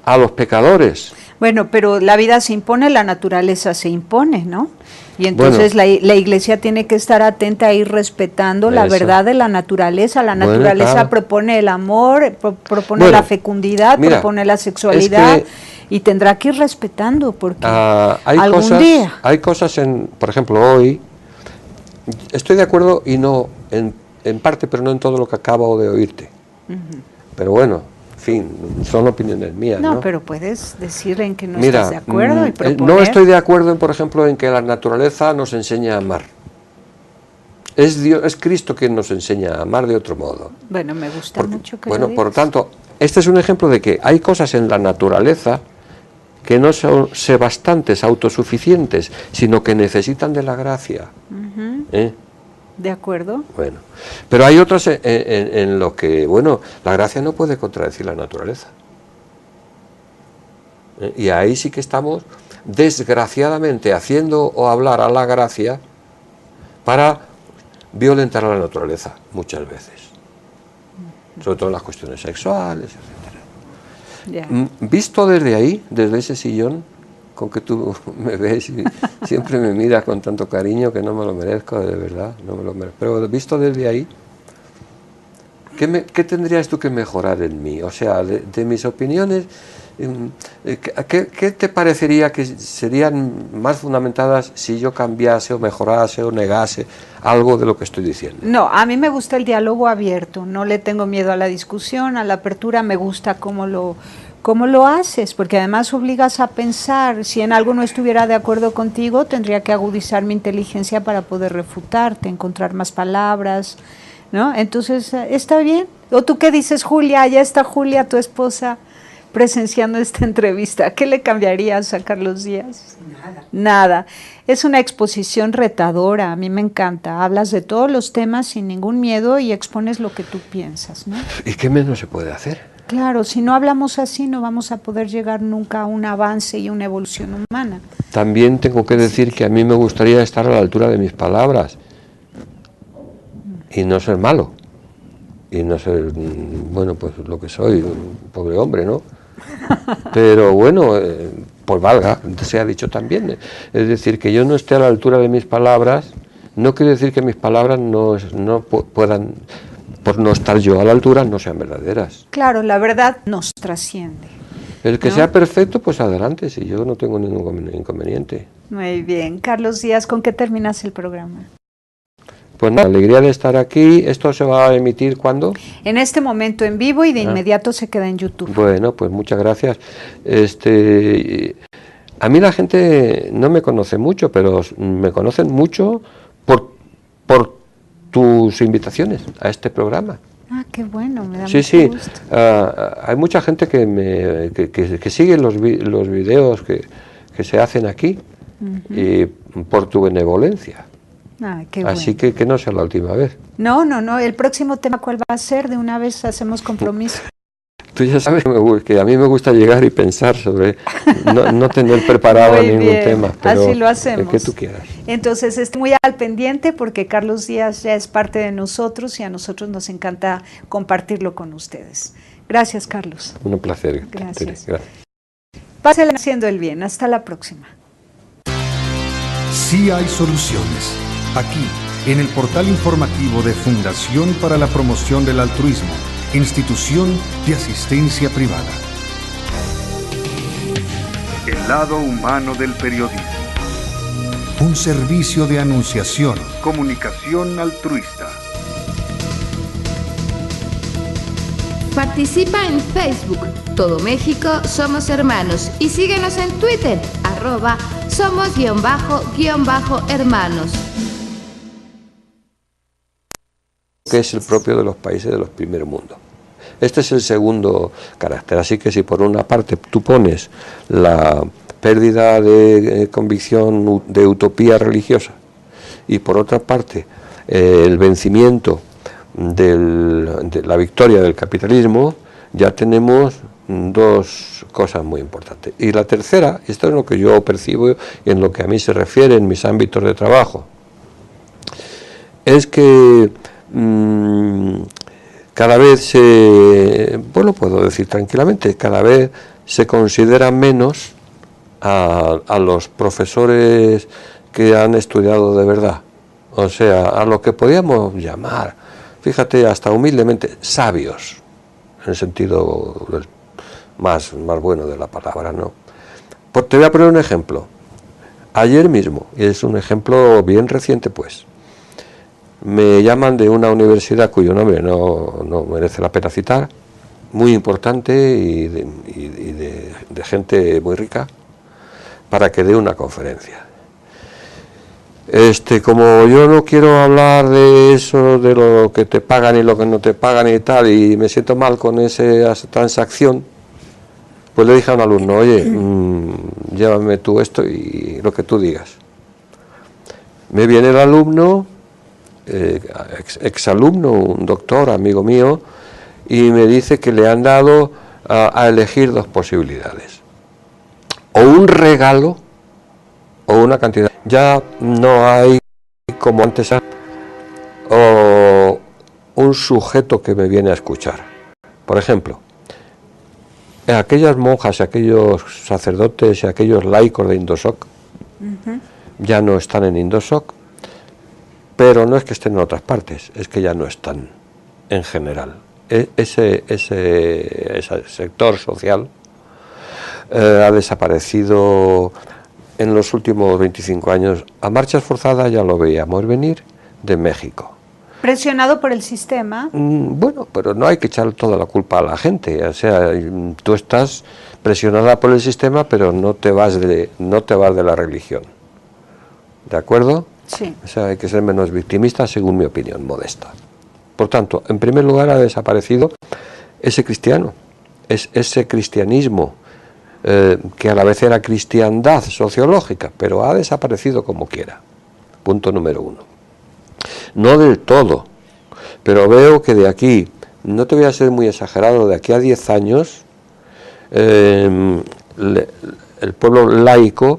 a los pecadores.
Bueno, pero la vida se impone, la naturaleza se impone, ¿no? Y entonces bueno, la Iglesia tiene que estar atenta a ir respetando la verdad de la naturaleza. La naturaleza claro, propone el amor, propone la fecundidad, propone la sexualidad, y tendrá que ir respetando, porque algún día...
Hay cosas, por ejemplo, hoy, estoy de acuerdo y no, en parte, pero no en todo lo que acabo de oírte. Pero bueno, en fin, son opiniones mías, ¿no?
No, pero puedes decir en que no estás de acuerdo y proponer.
No estoy de acuerdo, por ejemplo, en que la naturaleza nos enseña a amar. Es Cristo quien nos enseña a amar de otro modo.
Bueno, me gusta mucho que lo digas.
Por lo tanto, este es un ejemplo de que hay cosas en la naturaleza que no son sebastantes, autosuficientes, sino que necesitan de la gracia.
¿De acuerdo?
Bueno, pero hay otras en lo que, bueno, la gracia no puede contradecir la naturaleza. Y ahí sí que estamos, desgraciadamente, haciendo o hablar a la gracia para violentar a la naturaleza, muchas veces. Sobre todo en las cuestiones sexuales, etc. Visto desde ahí, desde ese sillón, con que tú me ves y siempre me miras con tanto cariño que no me lo merezco, de verdad, no me lo merezco. Pero visto desde ahí, ¿qué tendrías tú que mejorar en mí? O sea, de mis opiniones, ¿qué te parecería que serían más fundamentadas si yo cambiase o mejorase o negase algo de lo que estoy diciendo?
No, a mí me gusta el diálogo abierto, no le tengo miedo a la discusión, a la apertura, me gusta cómo lo haces, porque además obligas a pensar. Si en algo no estuviera de acuerdo contigo, tendría que agudizar mi inteligencia para poder refutarte, encontrar más palabras, ¿no? Entonces, está bien. ¿O tú qué dices, Julia? Ya está Julia, tu esposa, presenciando esta entrevista. ¿Qué le cambiarías a Carlos Díaz? Nada. Es una exposición retadora, a mí me encanta. Hablas de todos los temas sin ningún miedo y expones lo que tú piensas, ¿no?
¿Y qué menos se puede hacer?
Claro, si no hablamos así no vamos a poder llegar nunca a un avance y una evolución humana.
También tengo que decir que a mí me gustaría estar a la altura de mis palabras y no ser malo, y no ser, bueno, pues lo que soy, un pobre hombre, ¿no? Pero bueno, pues valga, se ha dicho también. Es decir, que yo no esté a la altura de mis palabras, no quiere decir que mis palabras no puedan... por no estar yo a la altura, no sean verdaderas.
Claro, la verdad nos trasciende.
El que sea perfecto, pues adelante, si yo no tengo ningún inconveniente.
Muy bien. Carlos Díaz, ¿con qué terminas el programa?
Pues nada, la alegría de estar aquí. ¿Esto se va a emitir cuándo?
En este momento en vivo y de inmediato se queda en YouTube.
Bueno, pues muchas gracias. A mí la gente no me conoce mucho, pero me conocen mucho por tus invitaciones a este programa.
Ah, qué bueno, me da
mucho gusto. Hay mucha gente que sigue los videos que se hacen aquí, y por tu benevolencia.
Ah, qué
Así
bueno.
que no sea la última vez.
No, el próximo tema, ¿cuál va a ser? De una vez hacemos compromiso.
Tú ya sabes que a mí me gusta llegar y pensar sobre, no tener preparado ningún tema, pero
así lo hacemos.
El que tú quieras.
Entonces, estoy muy al pendiente porque Carlos Díaz ya es parte de nosotros y a nosotros nos encanta compartirlo con ustedes. Gracias, Carlos.
Un placer.
Gracias.
Gracias.
Pásenla haciendo el bien. Hasta la próxima.
Sí hay soluciones. Aquí, en el portal informativo de Fundación para la Promoción del Altruismo, Institución de Asistencia Privada. El lado humano del periodismo. Un servicio de anunciación, comunicación altruista.
Participa en Facebook, Todo México Somos Hermanos, y síguenos en Twitter, @somos_hermanos.
Que es el propio de los países de los primer mundo. Este es el segundo carácter, así que si por una parte tú pones la pérdida de convicción de utopía religiosa y por otra parte el vencimiento de la victoria del capitalismo, ya tenemos dos cosas muy importantes. Y la tercera, esto es lo que yo percibo y en lo que a mí se refiere en mis ámbitos de trabajo, es que cada vez puedo decir tranquilamente, cada vez se considera menos a los profesores que han estudiado de verdad, o sea, a lo que podríamos llamar, fíjate, hasta humildemente, sabios, en el sentido más bueno de la palabra, ¿no? Pues te voy a poner un ejemplo. Ayer mismo, y es un ejemplo bien reciente, pues, me llaman de una universidad cuyo nombre no merece la pena citar, muy importante y de gente muy rica, para que dé una conferencia. Como yo no quiero hablar de eso, de lo que te pagan y lo que no te pagan y tal, y me siento mal con esa transacción, pues le dije a un alumno, oye, llévame tú esto y lo que tú digas. Me viene el alumno, exalumno, un doctor, amigo mío, y me dice que le han dado a elegir dos posibilidades, o un regalo o una cantidad. Ya no hay, como antes, o un sujeto que me viene a escuchar. Por ejemplo, aquellas monjas, aquellos sacerdotes y aquellos laicos de Indosoc ya no están en Indosoc, pero no es que estén en otras partes, es que ya no están en general. Ese sector social ha desaparecido en los últimos 25 años. A marchas forzadas ya lo veíamos venir de México.
¿Presionado por el sistema?
Bueno, pero no hay que echar toda la culpa a la gente. O sea, tú estás presionada por el sistema, pero no te vas de la religión. ¿De acuerdo?
Sí.
O sea, hay que ser menos victimista, según mi opinión, modesta. Por tanto, en primer lugar ha desaparecido ese cristianismo, que a la vez era cristiandad sociológica, pero ha desaparecido como quiera. Punto número uno. No del todo, pero veo que de aquí, no te voy a ser muy exagerado, de aquí a 10 años, el pueblo laico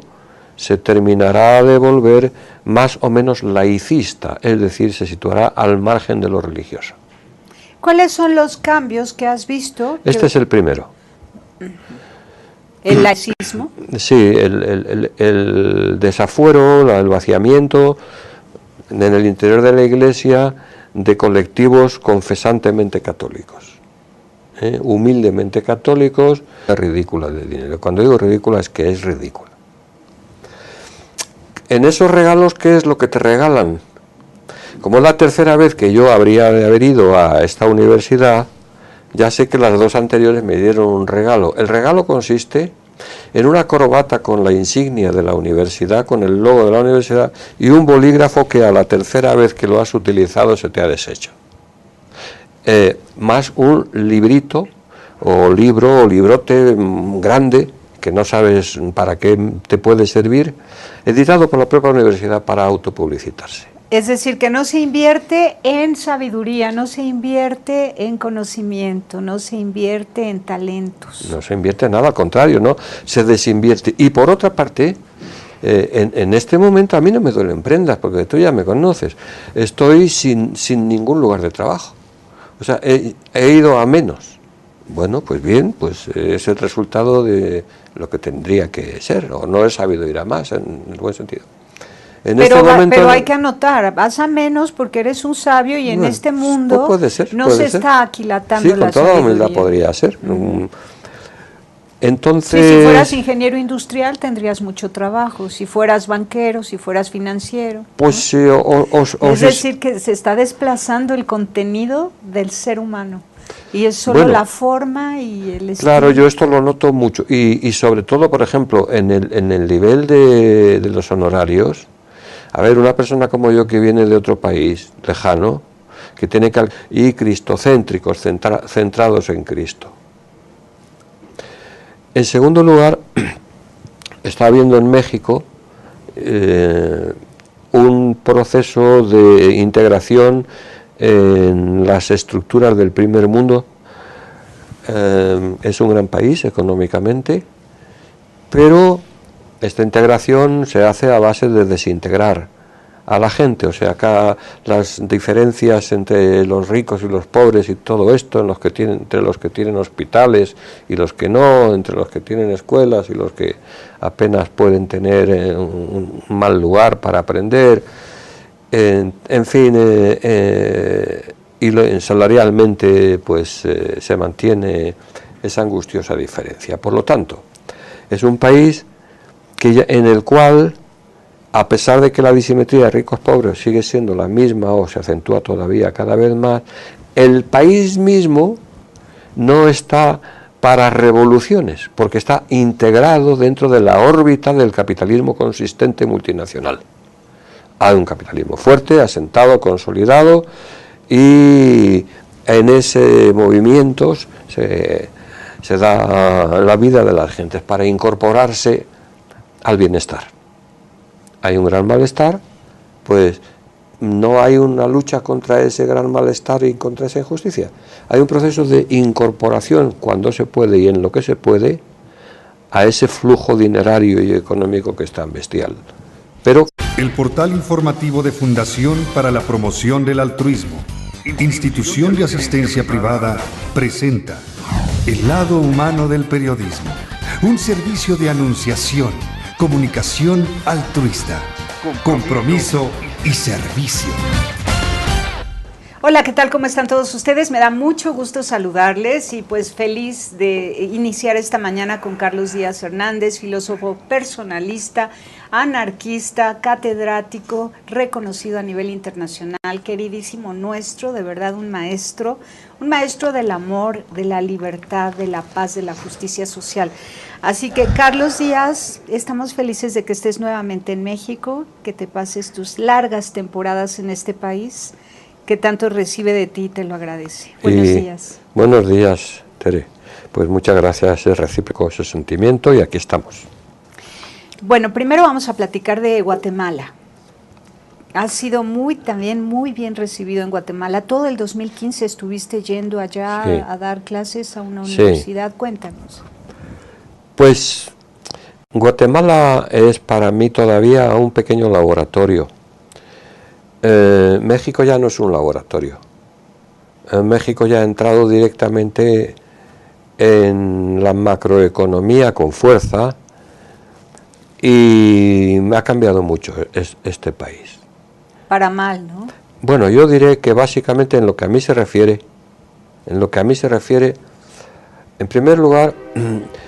se terminará de volver más o menos laicista, es decir, se situará al margen de lo religioso.
¿Cuáles son los cambios que has visto?
Este es el primero.
¿El laicismo?
Sí, el desafuero, el vaciamiento en el interior de la Iglesia de colectivos confesantemente católicos, humildemente católicos, ridícula de dinero. Cuando digo ridícula es que es ridícula. En esos regalos, ¿qué es lo que te regalan? Como es la tercera vez que yo habría de haber ido a esta universidad, ya sé que las dos anteriores me dieron un regalo. El regalo consiste en una corbata con la insignia de la universidad, con el logo de la universidad, y un bolígrafo que a la tercera vez que lo has utilizado se te ha deshecho. Más un librito, o libro, o librote grande, que no sabes para qué te puede servir, editado por la propia universidad para autopublicitarse.
Es decir, que no se invierte en sabiduría, no se invierte en conocimiento, no se invierte en talentos.
No se invierte en nada, al contrario, ¿no? Se desinvierte. Y por otra parte, en este momento a mí no me duelen prendas, porque tú ya me conoces. Estoy sin ningún lugar de trabajo. O sea, he ido a menos. Bueno, pues bien, pues es el resultado de lo que tendría que ser, o no he sabido ir a más, en el buen sentido.
Pero hay que anotar, vas a menos porque eres un sabio y en este mundo
puede ser,
no se está aquilatando la sabiduría.
Sí, con toda humildad podría ser. Entonces,
sí, si fueras ingeniero industrial tendrías mucho trabajo, si fueras banquero, si fueras financiero.
Pues sí,
es decir, que se está desplazando el contenido del ser humano. ¿Y es solo
Bueno,
la forma y el estilo?
Claro, yo esto lo noto mucho y sobre todo, por ejemplo, en el nivel de los honorarios. A ver, una persona como yo que viene de otro país lejano, que tiene que... y cristocéntricos, centrados en Cristo. En segundo lugar, está habiendo en México un proceso de integración en las estructuras del primer mundo. Es un gran país económicamente, pero esta integración se hace a base de desintegrar a la gente, o sea, acá las diferencias entre los ricos y los pobres y todo esto, entre los que tienen hospitales y los que no, entre los que tienen escuelas y los que apenas pueden tener un mal lugar para aprender, en fin, y salarialmente pues se mantiene esa angustiosa diferencia. Por lo tanto, es un país en el cual, a pesar de que la disimetría de ricos-pobres sigue siendo la misma o se acentúa todavía cada vez más, el país mismo no está para revoluciones, porque está integrado dentro de la órbita del capitalismo consistente multinacional. Hay un capitalismo fuerte, asentado, consolidado, y en ese movimiento se da la vida de las gentes para incorporarse al bienestar. Hay un gran malestar, pues no hay una lucha contra ese gran malestar y contra esa injusticia. Hay un proceso de incorporación, cuando se puede y en lo que se puede, a ese flujo dinerario y económico que es tan bestial. Pero
el portal informativo de Fundación para la Promoción del Altruismo, institución de asistencia privada, presenta El lado humano del periodismo, un servicio de anunciación, comunicación altruista, compromiso y servicio.
Hola, ¿qué tal? ¿Cómo están todos ustedes? Me da mucho gusto saludarles y pues feliz de iniciar esta mañana con Carlos Díaz Hernández, filósofo personalista, anarquista, catedrático, reconocido a nivel internacional, queridísimo nuestro, de verdad un maestro del amor, de la libertad, de la paz, de la justicia social. Así que, Carlos Díaz, estamos felices de que estés nuevamente en México, que te pases tus largas temporadas en este país, que tanto recibe de ti, te lo agradece. Buenos días.
Buenos días, Tere. Pues muchas gracias, es recíproco ese sentimiento y aquí estamos.
Bueno, primero vamos a platicar de Guatemala. Has sido también muy bien recibido en Guatemala. Todo el 2015 estuviste yendo allá a dar clases a una universidad. Cuéntanos.
Pues Guatemala es para mí todavía un pequeño laboratorio. México ya no es un laboratorio. México ya ha entrado directamente en la macroeconomía con fuerza y me ha cambiado mucho este país.
Para mal, ¿no?
Bueno, yo diré que básicamente en lo que a mí se refiere, en primer lugar,